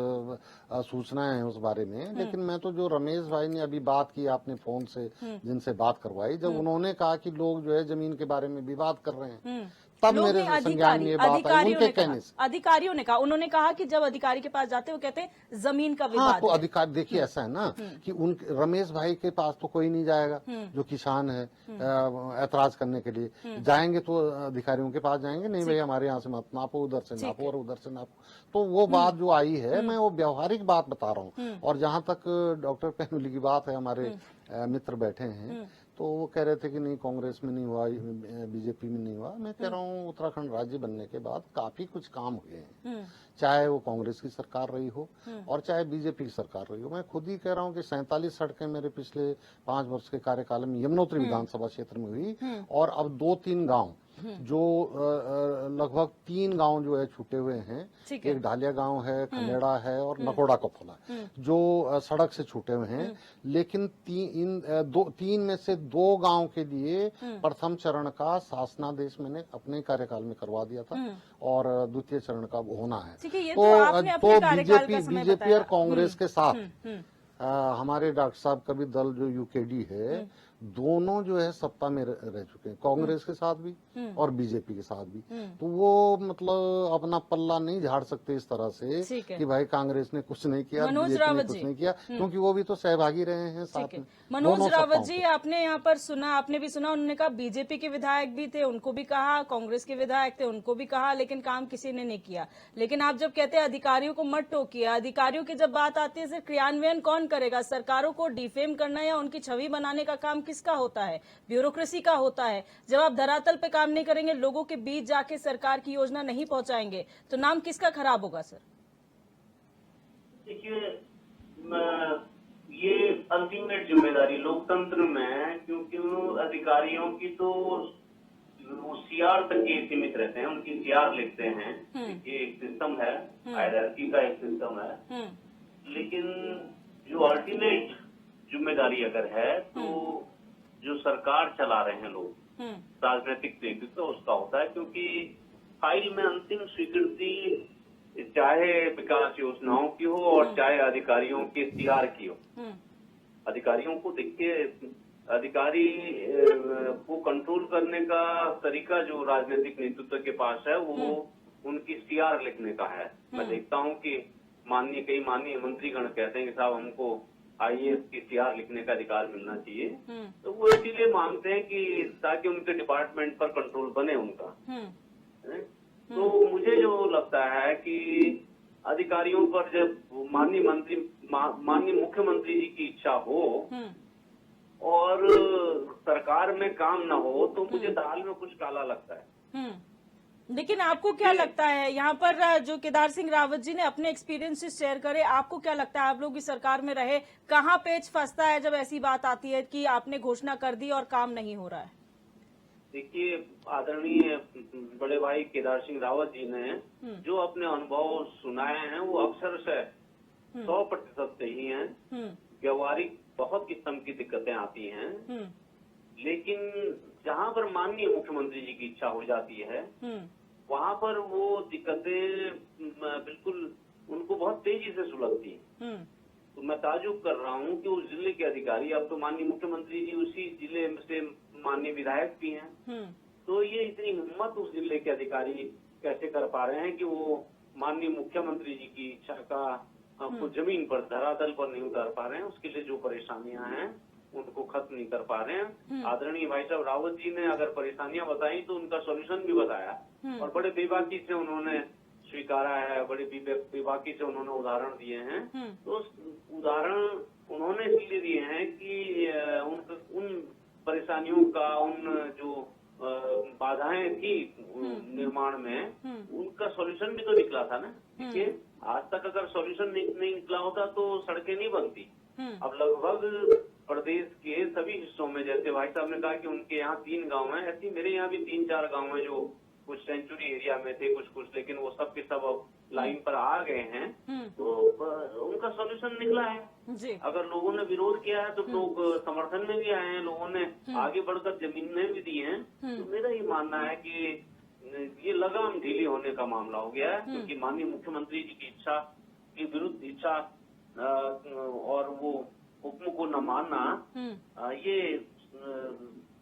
सूचनाएं हैं उस बारे में, लेकिन मैं तो जो रमेश भाई ने अभी बात की आपने फोन से जिनसे बात करवाई, जब उन्होंने कहा कि लोग जो है जमीन के बारे में विवाद कर रहे हैं, तब मेरे संज्ञान में ये बात आई उनके कहने से। अधिकारियों ने कहा, उन्होंने कहा कि जब अधिकारी के पास जाते वो कहते हैं जमीन का विवाद हाँ, तो अधिकारी देखिए ऐसा है ना कि उन रमेश भाई के पास तो कोई नहीं जाएगा जो किसान है ऐतराज करने के लिए, जाएंगे तो अधिकारियों के पास जाएंगे, नहीं भाई हमारे यहाँ से मत नापो, उधर से नापो और उधर से नापो। तो वो बात जो आई है मैं वो व्यवहारिक बात बता रहा हूँ। और जहाँ तक डॉक्टर पैनुली की बात है, हमारे मित्र बैठे हैं तो वो कह रहे थे कि नहीं कांग्रेस में नहीं हुआ, बीजेपी में नहीं हुआ। मैं कह रहा हूँ उत्तराखंड राज्य बनने के बाद काफी कुछ काम हुए हैं, चाहे वो कांग्रेस की सरकार रही हो और चाहे बीजेपी की सरकार रही हो। मैं खुद ही कह रहा हूँ कि 47 सड़कें मेरे पिछले 5 वर्ष के कार्यकाल में यमुनोत्री विधानसभा क्षेत्र में हुई, और अब 2-3 गांव जो लगभग 3 गांव जो है छूटे हुए हैं, एक ढालिया गांव है, खनेड़ा है और नकोड़ा कफोला, जो सड़क से छूटे हुए हैं। लेकिन 3 में से 2 गांव के लिए प्रथम चरण का शासनादेश मैंने अपने कार्यकाल में करवा दिया था और द्वितीय चरण का होना है। तो बीजेपी और कांग्रेस के साथ हमारे डॉक्टर साहब का भी दल जो यूकेडी है दोनों जो है सत्ता में रह चुके हैं, कांग्रेस के साथ भी और बीजेपी के साथ भी। तो वो मतलब अपना पल्ला नहीं झाड़ सकते इस तरह से ठीक है। कि भाई कांग्रेस ने कुछ नहीं किया, मनोज बीजेपी ने रावत कुछ जी। नहीं किया, क्योंकि वो भी तो सहभागी रहे हैं साथ में। मनोज दोनों रावत सत्ताओं जी, के। आपने यहाँ पर सुना, आपने भी सुना, उन्होंने कहा बीजेपी के विधायक भी थे, उनको भी कहा, कांग्रेस के विधायक थे, उनको भी कहा, लेकिन काम किसी ने नहीं किया। लेकिन आप जब कहते हैं अधिकारियों को मत टोकिए, अधिकारियों की जब बात आती है, सिर्फ क्रियान्वयन कौन करेगा? सरकारों को डिफेम करना या उनकी छवि बनाने का काम किसका होता है? ब्यूरोक्रेसी का होता है। जब आप धरातल पे काम नहीं करेंगे, लोगों के बीच जाके सरकार की योजना नहीं पहुंचाएंगे, तो नाम किसका खराब होगा सर? देखिए, ये अल्टीमेट जिम्मेदारी लोकतंत्र में, क्योंकि उन अधिकारियों की तो वो सीआर तक ही सीमित रहते हैं, उनकी सीआर लिखते हैं। ये एक सिस्टम है, हायरार्की का एक सिस्टम है। लेकिन जो अल्टीमेट जिम्मेदारी अगर है तो जो सरकार चला रहे हैं लोग, राजनीतिक नेतृत्व उसका होता है, क्योंकि फाइल में अंतिम स्वीकृति चाहे विकास योजनाओं की हो और चाहे अधिकारियों के सीआर की हो। अधिकारियों को देखिए, अधिकारी को कंट्रोल करने का तरीका जो राजनीतिक नेतृत्व के पास है वो उनकी सीआर लिखने का है। मैं देखता हूँ कि कई माननीय मंत्रीगण कहते हैं कि साहब हमको आईएएस की सीआर लिखने का अधिकार मिलना चाहिए, तो वो इसीलिए मांगते हैं कि ताकि उनके डिपार्टमेंट पर कंट्रोल बने उनका। तो मुझे जो लगता है कि अधिकारियों पर जब माननीय मुख्यमंत्री जी की इच्छा हो और सरकार में काम न हो, तो मुझे दाल में कुछ काला लगता है। लेकिन आपको क्या लगता है, यहाँ पर जो केदार सिंह रावत जी ने अपने एक्सपीरियंसेस शेयर करे, आपको क्या लगता है, आप लोग की सरकार में रहे, कहाँ पेच फंसता है जब ऐसी बात आती है कि आपने घोषणा कर दी और काम नहीं हो रहा है? देखिए, आदरणीय बड़े भाई केदार सिंह रावत जी ने जो अपने अनुभव सुनाए हैं वो अक्सर से 100% सही हैं। व्यवहारिक बहुत किस्म की दिक्कतें आती हैं, लेकिन जहाँ पर माननीय मुख्यमंत्री जी की इच्छा हो जाती है वहाँ पर वो दिक्कतें बिल्कुल उनको बहुत तेजी से सुलझती हैं। तो मैं ताजुब कर रहा हूँ कि उस जिले के अधिकारी, अब तो माननीय मुख्यमंत्री जी उसी जिले से माननीय विधायक भी हैं, तो ये इतनी हिम्मत उस जिले के अधिकारी कैसे कर पा रहे हैं कि वो माननीय मुख्यमंत्री जी की इच्छा का को जमीन पर, धरातल पर नहीं उतार पा रहे हैं। उसके लिए जो परेशानियां हैं उनको खत्म नहीं कर पा रहे हैं। आदरणीय भाई साहब रावत जी ने अगर परेशानियां बताई तो उनका सॉल्यूशन भी बताया और बड़े बेबाकी से उन्होंने स्वीकारा है, बड़े बेबाकी से उन्होंने उदाहरण दिए हैं। तो उदाहरण उन्होंने इसलिए दिए हैं कि उन परेशानियों का, उन जो बाधाएं थी निर्माण में, उनका सॉल्यूशन भी तो निकला था ना। देखिए, आज तक अगर सॉल्यूशन नहीं निकला होता तो सड़कें नहीं बनती। अब लगभग प्रदेश के सभी हिस्सों में, जैसे भाई साहब ने कहा कि उनके यहाँ 3 गांव हैं, ऐसे मेरे यहाँ भी 3-4 गांव हैं जो कुछ सेंचुरी एरिया में थे, कुछ, लेकिन वो सब के सब अब लाइन पर आ गए हैं। तो उनका सॉल्यूशन निकला है जी। अगर लोगों ने विरोध किया है तो लोग समर्थन में भी आए हैं, लोगों ने आगे बढ़कर जमीनें भी दी हैं। तो मेरा ये मानना है कि ये लगाम ढीली होने का मामला हो गया है, क्योंकि माननीय मुख्यमंत्री जी की इच्छा के विरुद्ध इच्छा और वो हुक्म को न मानना, ये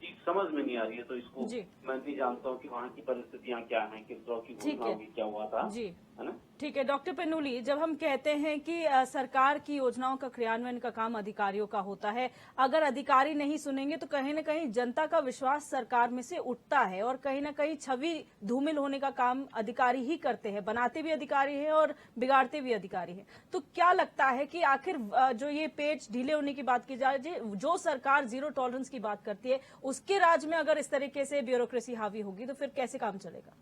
चीज समझ में नहीं आ रही है। तो इसको मैं नहीं जानता हूँ कि वहाँ की परिस्थितियाँ क्या हैं, किस तरह की घटना होगी, क्या हुआ था, है ना। ठीक है डॉक्टर पेनुली, जब हम कहते हैं कि सरकार की योजनाओं का क्रियान्वयन का काम अधिकारियों का होता है, अगर अधिकारी नहीं सुनेंगे तो कहीं न कहीं जनता का विश्वास सरकार में से उठता है और कहीं न कहीं छवि धूमिल होने का काम अधिकारी ही करते हैं, बनाते भी अधिकारी हैं और बिगाड़ते भी अधिकारी हैं। तो क्या लगता है कि आखिर जो ये पेच ढीले होने की बात की जाए, जो सरकार जीरो टॉलरेंस की बात करती है, उसके राज में अगर इस तरीके से ब्यूरोक्रेसी हावी होगी तो फिर कैसे काम चलेगा?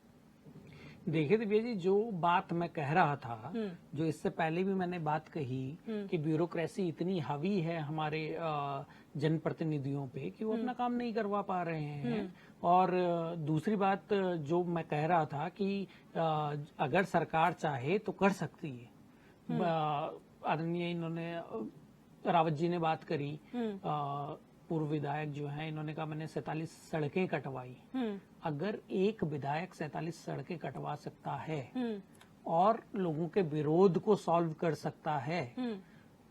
देखिए दिव्या जी, जो बात मैं कह रहा था, जो इससे पहले भी मैंने बात कही कि ब्यूरोक्रेसी इतनी हावी है हमारे जनप्रतिनिधियों पे कि वो अपना काम नहीं करवा पा रहे हैं। और दूसरी बात जो मैं कह रहा था कि अगर सरकार चाहे तो कर सकती है। आदरणीय इन्होंने रावत जी ने बात करी, पूर्व विधायक जो हैं, इन्होंने कहा मैंने 47 सड़कें कटवाई। अगर एक विधायक 47 सड़कें कटवा सकता है और लोगों के विरोध को सॉल्व कर सकता है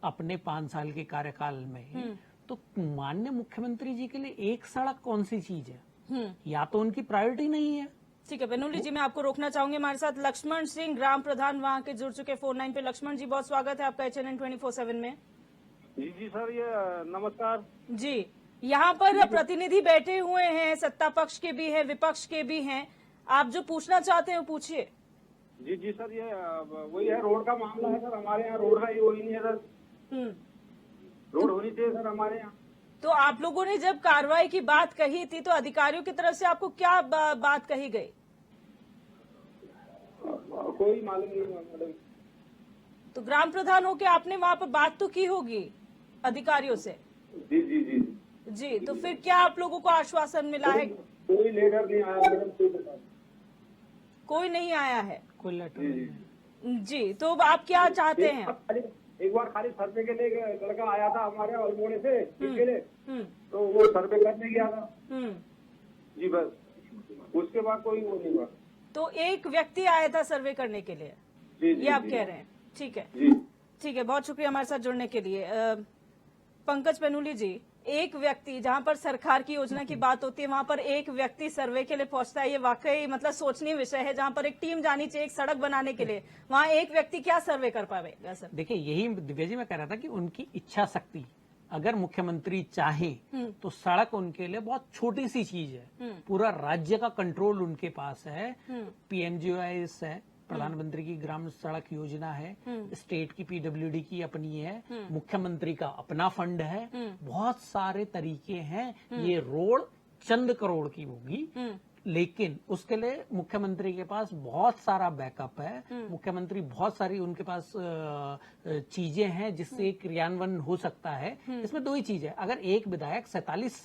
अपने 5 साल के कार्यकाल में, तो माननीय मुख्यमंत्री जी के लिए एक सड़क कौन सी चीज है? या तो उनकी प्रायोरिटी नहीं है। ठीक है बेनुली जी, मैं आपको रोकना चाहूंगी। हमारे साथ लक्ष्मण सिंह, ग्राम प्रधान वहां के, जुड़ चुके फोन लाइन पे। लक्ष्मण जी, बहुत स्वागत है आपका HNN 24/7 में। जी सर, ये नमस्कार जी, यहाँ पर प्रतिनिधि बैठे हुए हैं, सत्ता पक्ष के भी हैं, विपक्ष के भी हैं। आप जो पूछना चाहते हैं पूछिए। जी सर, ये वही है, रोड का मामला है सर। हमारे यहाँ रोड है, वही नहीं है सर। रोड होनी चाहिए सर हमारे यहाँ। तो आप लोगों ने जब कार्रवाई की बात कही थी तो अधिकारियों की तरफ से आपको क्या बात कही गई? कोई मालूम नहीं है मैडम। तो ग्राम प्रधान होके आपने वहाँ पर बात तो की होगी अधिकारियों से। जी, तो फिर क्या आप लोगों को आश्वासन मिला है? कोई लेटर नहीं आया मैडम, कोई नहीं आया है। कोई लेटर नहीं। जी, तो आप क्या चाहते हैं? एक बार खाली सर्वे के लिए लड़का आया था हमारे अल्मोड़े से के लिए, तो वो सर्वे करने गया था। जी बस, उसके बाद कोई वो नहीं हुआ। तो एक व्यक्ति आया था सर्वे करने के लिए, ये आप कह रहे हैं? ठीक है, ठीक है, बहुत शुक्रिया हमारे साथ जुड़ने के लिए। पंकज पेनुली जी, एक व्यक्ति, जहां पर सरकार की योजना की बात होती है वहां पर एक व्यक्ति सर्वे के लिए पहुंचता है, ये वाकई मतलब सोचनीय विषय है। जहां पर एक टीम जानी चाहिए एक सड़क बनाने के लिए, वहां एक व्यक्ति क्या सर्वे कर पाएगा सर? देखिए, यही दिव्या जी मैं कह रहा था कि उनकी इच्छा शक्ति, अगर मुख्यमंत्री चाहे तो सड़क उनके लिए बहुत छोटी सी चीज है। पूरा राज्य का कंट्रोल उनके पास है। PMGIS है, प्रधानमंत्री की ग्राम सड़क योजना है, स्टेट की PWD की अपनी है, मुख्यमंत्री का अपना फंड है, बहुत सारे तरीके हैं। ये रोड चंद करोड़ की होगी, लेकिन उसके लिए मुख्यमंत्री के पास बहुत सारा बैकअप है। मुख्यमंत्री बहुत सारी उनके पास चीजें हैं जिससे क्रियान्वयन हो सकता है। इसमें दो ही चीज है, अगर एक विधायक 47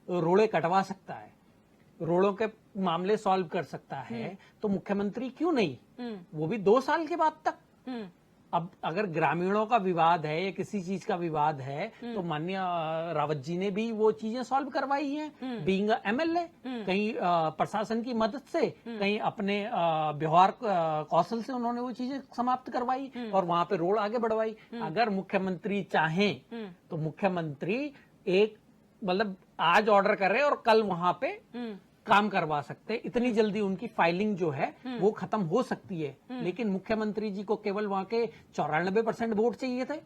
रोड़े कटवा सकता है, रोड़ों के मामले सॉल्व कर सकता है, तो मुख्यमंत्री क्यों नहीं? वो भी 2 साल के बाद तक। अब अगर ग्रामीणों का विवाद है या किसी चीज का विवाद है तो माननीय रावत जी ने भी वो चीजें सॉल्व करवाई हैं, बीइंग MLA। कहीं प्रशासन की मदद से, कहीं अपने व्यवहार कौशल से उन्होंने वो चीजें समाप्त करवाई और वहां पे रोड आगे बढ़वाई। अगर मुख्यमंत्री चाहें तो मुख्यमंत्री एक मतलब आज ऑर्डर करे और कल वहां पे काम करवा सकते। इतनी जल्दी उनकी फाइलिंग जो है वो खत्म हो सकती है। लेकिन मुख्यमंत्री जी को केवल वहां के 94% वोट चाहिए थे।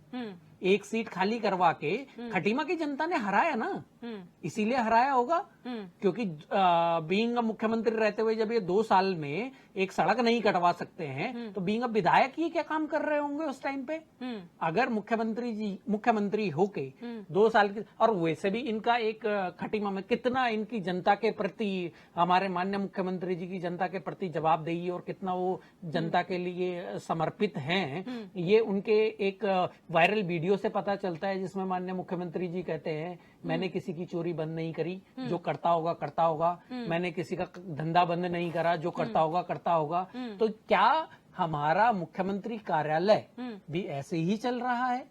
एक सीट खाली करवा के खटीमा की जनता ने हराया ना, इसीलिए हराया होगा क्योंकि बीइंग मुख्यमंत्री रहते हुए जब ये 2 साल में एक सड़क नहीं कटवा सकते हैं तो बीइंग विधायक ही क्या काम कर रहे होंगे उस टाइम पे? अगर मुख्यमंत्री होके 2 साल की, और वैसे भी इनका एक खटीमा में कितना इनकी जनता के प्रति, हमारे माननीय मुख्यमंत्री जी की जनता के प्रति जवाबदेही और कितना वो जनता के लिए समर्पित हैं, ये उनके एक वायरल वीडियो से पता चलता है जिसमें माननीय मुख्यमंत्री जी कहते हैं मैंने किसी की चोरी बंद नहीं करी, जो करता होगा। मैंने किसी का धंधा बंद नहीं करा, जो करता होगा। तो क्या हमारा मुख्यमंत्री कार्यालय भी ऐसे ही चल रहा है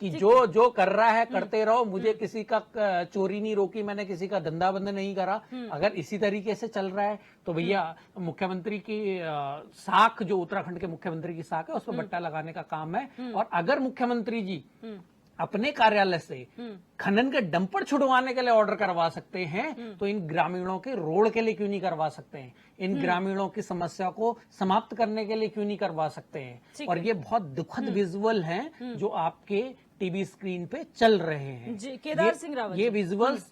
कि जो कर रहा है करते रहो, मुझे किसी का चोरी नहीं रोकी, मैंने किसी का धंधा बंद नहीं करा? अगर इसी तरीके से चल रहा है तो भैया मुख्यमंत्री की साख, जो उत्तराखंड के मुख्यमंत्री की साख है, उस पर बट्टा लगाने का काम है। और अगर मुख्यमंत्री जी अपने कार्यालय से खनन के डंपर छुड़वाने के लिए ऑर्डर करवा सकते हैं तो इन ग्रामीणों के रोड के लिए क्यों नहीं करवा सकते हैं? इन ग्रामीणों की समस्या को समाप्त करने के लिए क्यों नहीं करवा सकते हैं? और ये बहुत दुखद विजुअल हैं जो आपके टीवी स्क्रीन पे चल रहे हैं। जी, केदार सिंह रावत, ये विजुअल्स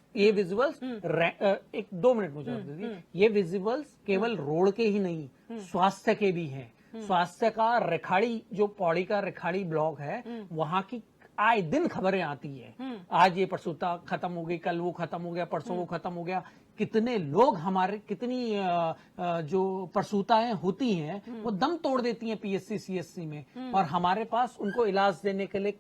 एक 2 मिनट मुझे और दीजिए। ये विजुअल्स केवल रोड के ही नहीं, स्वास्थ्य के भी हैं। स्वास्थ्य का रेखाड़ी, जो पौड़ी का रेखाड़ी ब्लॉक है, वहां की आए दिन खबरें आती है। आज ये प्रसूता खत्म हो गई, कल वो खत्म हो गया, परसों वो खत्म हो गया। कितने लोग हमारे, कितनी जो प्रसूताएं होती हैं वो दम तोड़ देती हैं PSC CSC में, और हमारे पास उनको इलाज देने के लिए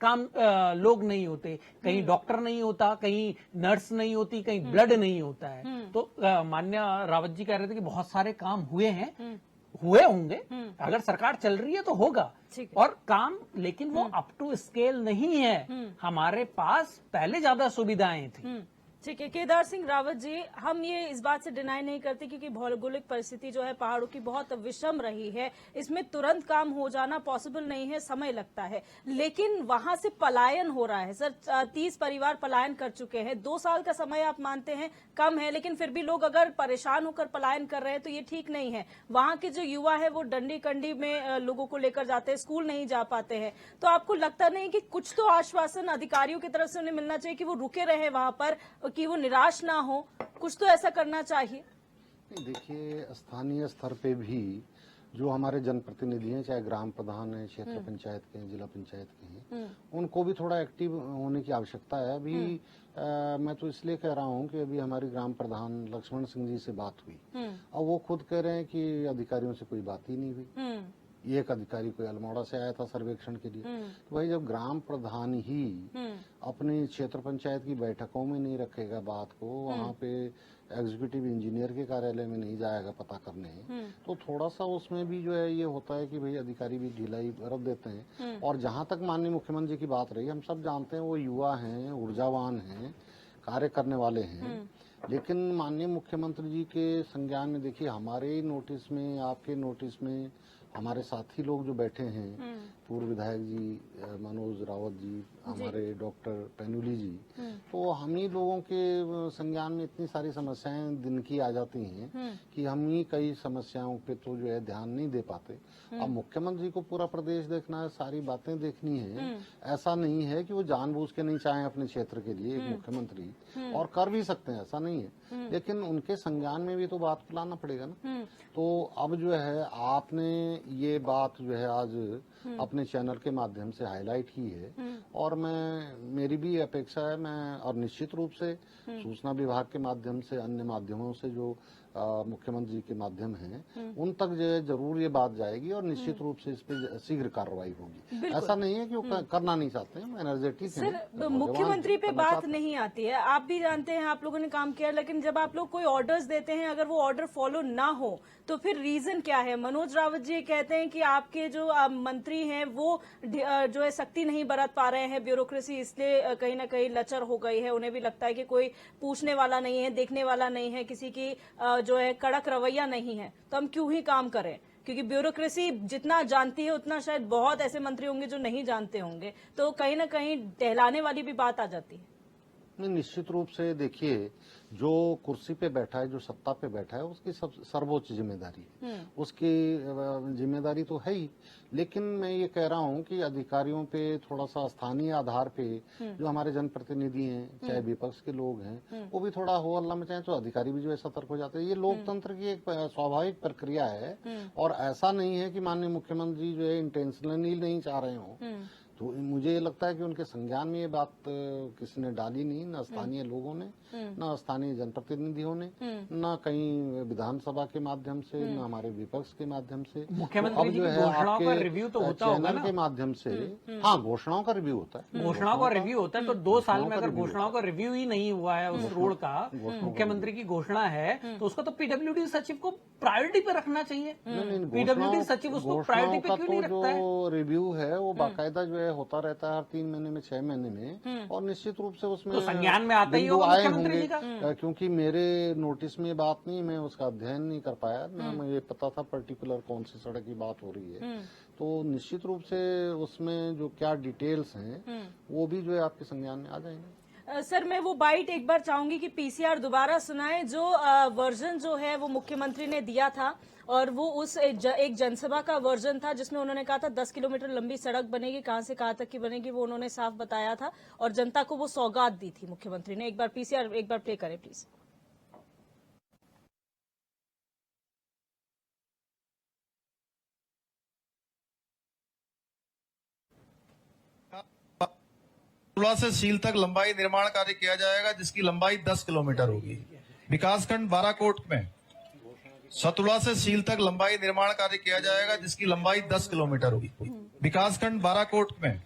लोग नहीं होते। कहीं डॉक्टर नहीं होता, कहीं नर्स नहीं होती, कहीं ब्लड नहीं होता है। तो माननीय रावत जी कह रहे थे कि बहुत सारे काम हुए होंगे, अगर सरकार चल रही है तो होगा और काम, लेकिन वो अप टू स्केल नहीं है। हमारे पास पहले ज्यादा सुविधाएं थी, ठीक है केदार सिंह रावत जी, हम ये इस बात से डिनाई नहीं करते क्योंकि भौगोलिक परिस्थिति जो है पहाड़ों की बहुत विषम रही है, इसमें तुरंत काम हो जाना पॉसिबल नहीं है, समय लगता है। लेकिन वहां से पलायन हो रहा है सर, 30 परिवार पलायन कर चुके हैं। 2 साल का समय आप मानते हैं कम है, लेकिन फिर भी लोग अगर परेशान होकर पलायन कर रहे हैं तो ये ठीक नहीं है। वहां के जो युवा है वो डंडी कंडी में लोगों को लेकर जाते हैं, स्कूल नहीं जा पाते हैं। तो आपको लगता नहीं कि कुछ तो आश्वासन अधिकारियों की तरफ से उन्हें मिलना चाहिए कि वो रुके रहे वहां पर, कि वो निराश ना हो, कुछ तो ऐसा करना चाहिए? देखिए, स्थानीय स्तर पे भी जो हमारे जनप्रतिनिधि हैं, चाहे ग्राम प्रधान है, क्षेत्र पंचायत के हैं, जिला पंचायत के हैं, उनको भी थोड़ा एक्टिव होने की आवश्यकता है। अभी मैं तो इसलिए कह रहा हूं कि अभी हमारी ग्राम प्रधान लक्ष्मण सिंह जी से बात हुई और वो खुद कह रहे हैं कि अधिकारियों से कोई बात ही नहीं हुई। एक अधिकारी कोई अल्मोड़ा से आया था सर्वेक्षण के लिए। तो भाई जब ग्राम प्रधान ही अपनी क्षेत्र पंचायत की बैठकों में नहीं रखेगा बात को, वहाँ पे एग्जीक्यूटिव इंजीनियर के कार्यालय में नहीं जाएगा पता करने, तो थोड़ा सा उसमें भी जो है ये होता है कि भाई अधिकारी भी ढिलाई बरत देते हैं। और जहाँ तक माननीय मुख्यमंत्री जी की बात रही, हम सब जानते हैं वो युवा हैं, ऊर्जावान हैं, कार्य करने वाले हैं। लेकिन माननीय मुख्यमंत्री जी के संज्ञान में देखिए, हमारे नोटिस में, आपके नोटिस में हमारे साथी लोग जो बैठे हैं, पूर्व विधायक जी मनोज रावत जी, हमारे डॉक्टर पेनुली जी, तो हम ही लोगों के संज्ञान में इतनी सारी समस्याएं दिन की आ जाती हैं कि हम ही कई समस्याओं पे तो जो है ध्यान नहीं दे पाते। अब मुख्यमंत्री को पूरा प्रदेश देखना है, सारी बातें देखनी है। ऐसा नहीं है कि वो जानबूझ के नहीं चाहें अपने क्षेत्र के लिए, एक मुख्यमंत्री, और कर भी सकते हैं, ऐसा नहीं है, लेकिन उनके संज्ञान में भी तो बात को लाना पड़ेगा ना। तो अब जो है आपने ये बात जो है आज अपने चैनल के माध्यम से हाईलाइट की है, और मेरी भी अपेक्षा है, मैं और निश्चित रूप से सूचना विभाग के माध्यम से, अन्य माध्यमों से जो मुख्यमंत्री जी के माध्यम हैं, उन तक जो है जरूर ये बात जाएगी और निश्चित रूप से इस पे शीघ्र कार्रवाई होगी। ऐसा नहीं है कि वो करना नहीं चाहते हैं, एनर्जेटिक हैं। सर, मुख्यमंत्री पे बात नहीं आती है, आप भी जानते हैं, आप लोगों ने काम किया, लेकिन जब आप लोग कोई ऑर्डर्स देते हैं, अगर वो ऑर्डर फॉलो ना हो तो फिर रीजन क्या है? मनोज रावत जी कहते हैं कि आपके जो मंत्री हैं वो जो है सख्ती नहीं बरत पा रहे हैं, ब्यूरोक्रेसी इसलिए कहीं ना कहीं लचर हो गई है। उन्हें भी लगता है कि कोई पूछने वाला नहीं है, देखने वाला नहीं है, किसी की जो है कड़क रवैया नहीं है, तो हम क्यों ही काम करें? क्योंकि ब्यूरोक्रेसी जितना जानती है उतना शायद बहुत ऐसे मंत्री होंगे जो नहीं जानते होंगे, तो कहीं ना कहीं टहलाने वाली भी बात आ जाती है। नहीं, निश्चित रूप से देखिए, जो कुर्सी पे बैठा है, जो सत्ता पे बैठा है, उसकी सर्वोच्च जिम्मेदारी है, उसकी जिम्मेदारी तो है ही। लेकिन मैं ये कह रहा हूँ कि अधिकारियों पे थोड़ा सा स्थानीय आधार पे जो हमारे जनप्रतिनिधि हैं, चाहे विपक्ष के लोग हैं, वो भी थोड़ा हो अल्लाह में चाहे तो अधिकारी भी जो है सतर्क हो जाते हैं। ये लोकतंत्र की एक स्वाभाविक प्रक्रिया है, और ऐसा नहीं है कि माननीय मुख्यमंत्री जो है इंटेंशनली नहीं चाह रहे हों। तो मुझे ये लगता है कि उनके संज्ञान में ये बात किसी ने डाली नहीं, न स्थानीय लोगों ने, न स्थानीय जनप्रतिनिधियों ने, न कहीं विधानसभा के माध्यम से, न हमारे विपक्ष के माध्यम से। मुख्यमंत्री जी की घोषणाओं का रिव्यू तो होता होगा ना? के माध्यम से, हाँ, घोषणाओं का रिव्यू होता है। घोषणाओं का रिव्यू होता है, तो 2 साल में अगर घोषणाओं का रिव्यू ही नहीं हुआ है उस रोड का, मुख्यमंत्री की घोषणा है, तो उसको तो पीडब्ल्यूडी सचिव को प्रायोरिटी पे रखना चाहिए। पीडब्ल्यूडी सचिव उसको प्रायोरिटी पे क्यों नहीं रखता है? जो रिव्यू है वो बाकायदा जो है होता रहता है हर 3 महीने में, 6 महीने में, और निश्चित रूप से उसमें तो संज्ञान में आता ही होगा मुख्यमंत्री जी का। क्योंकि मेरे नोटिस में बात नहीं, मैं उसका अध्ययन नहीं कर पाया, ना मुझे पता था पर्टिकुलर कौन सी सड़क की बात हो रही है। तो निश्चित रूप से उसमें जो क्या डिटेल्स हैं वो भी जो है आपके संज्ञान में आ जाएंगे। सर, मैं वो बाइट एक बार चाहूंगी कि पीसीआर दोबारा सुनाए, जो वर्जन जो है वो मुख्यमंत्री ने दिया था, और वो उस एक जनसभा का वर्जन था जिसमें उन्होंने कहा था 10 किलोमीटर लंबी सड़क बनेगी, कहां से कहां तक की बनेगी वो उन्होंने साफ बताया था, और जनता को वो सौगात दी थी मुख्यमंत्री ने। एक बार पीसीआर एक बार प्ले करें प्लीज। सतुला से सील तक लंबाई निर्माण कार्य किया जाएगा, जिसकी लंबाई 10 किलोमीटर होगी। विकासखंड 12 कोट में सतुला से सील तक लंबाई निर्माण कार्य किया जाएगा, जिसकी लंबाई 10 किलोमीटर होगी। विकासखंड 12 कोट में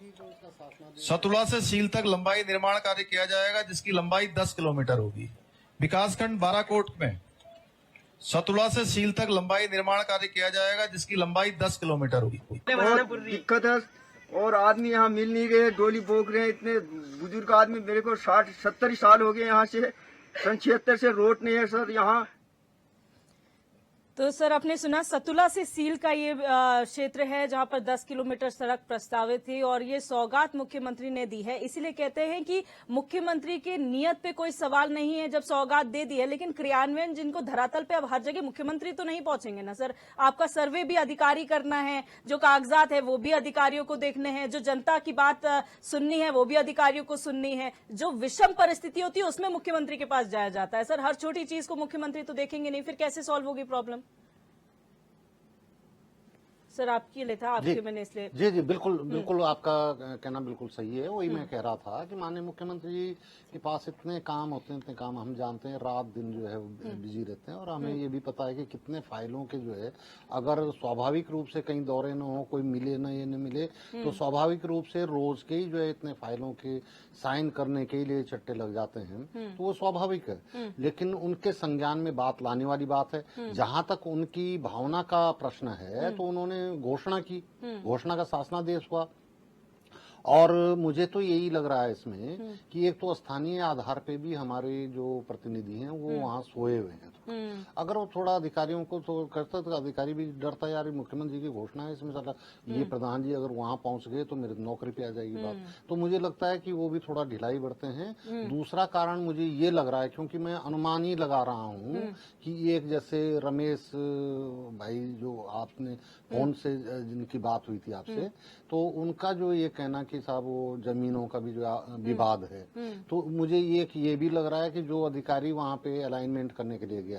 सतुला से सील तक लंबाई निर्माण कार्य किया जाएगा, जिसकी लंबाई 10 किलोमीटर होगी। विकासखंड 12 कोट में सतुला से सील तक लंबाई निर्माण कार्य किया जाएगा, जिसकी लंबाई 10 किलोमीटर होगी। बहुत दिक्कत है, और आदमी यहाँ मिल नहीं रहे, डोली बोक रहे हैं, इतने बुजुर्ग आदमी, मेरे को 60-70 साल हो गए यहाँ से। सन 76 से रोड नहीं है सर यहाँ। तो सर आपने सुना सतुला से सील का ये क्षेत्र है जहां पर 10 किलोमीटर सड़क प्रस्तावित थी और ये सौगात मुख्यमंत्री ने दी है। इसीलिए कहते हैं कि मुख्यमंत्री के नियत पे कोई सवाल नहीं है जब सौगात दे दी है, लेकिन क्रियान्वयन जिनको धरातल पे अब हर जगह मुख्यमंत्री तो नहीं पहुंचेंगे ना सर। आपका सर्वे भी अधिकारी करना है, जो कागजात है वो भी अधिकारियों को देखने हैं, जो जनता की बात सुननी है वो भी अधिकारियों को सुननी है। जो विषम परिस्थिति होती है उसमें मुख्यमंत्री के पास जाया जाता है। सर हर छोटी चीज को मुख्यमंत्री तो देखेंगे नहीं, फिर कैसे सॉल्व होगी प्रॉब्लम? सर आपके लिए था, आपके मैंने इसलिए जी बिल्कुल आपका कहना बिल्कुल सही है। वही मैं कह रहा था कि माननीय मुख्यमंत्री जी के पास इतने काम होते हैं, इतने काम हम जानते हैं, रात दिन जो है बिजी रहते हैं। और हमें ये भी पता है कि कितने फाइलों के जो है अगर स्वाभाविक रूप से कहीं दौरे न हो, कोई मिले न ये न मिले, तो स्वाभाविक रूप से रोज के ही जो है इतने फाइलों के साइन करने के लिए चट्टे लग जाते हैं, तो वो स्वाभाविक है। लेकिन उनके संज्ञान में बात लाने वाली बात है। जहां तक उनकी भावना का प्रश्न है तो उन्होंने घोषणा की, घोषणा का शासनादेश हुआ। और मुझे तो यही लग रहा है इसमें कि एक तो स्थानीय आधार पे भी हमारे जो प्रतिनिधि हैं वो वहाँ सोए हुए हैं। अगर वो थोड़ा अधिकारियों को तो करता तो अधिकारी भी डरता, यार मुख्यमंत्री की घोषणा है, इसमें साला ये प्रधान जी अगर वहाँ पहुंच गए तो मेरे नौकरी पे आ जाएगी बात। तो मुझे लगता है कि वो भी थोड़ा ढिलाई बरते हैं। दूसरा कारण मुझे ये लग रहा है, क्योंकि मैं अनुमान ही लगा रहा हूँ कि एक जैसे रमेश भाई जो आपने फोन से जिनकी बात हुई थी आपसे, तो उनका जो ये कहना कि साहब वो जमीनों का भी जो विवाद है, तो मुझे ये भी लग रहा है कि जो अधिकारी वहाँ पे अलाइनमेंट करने के लिए गया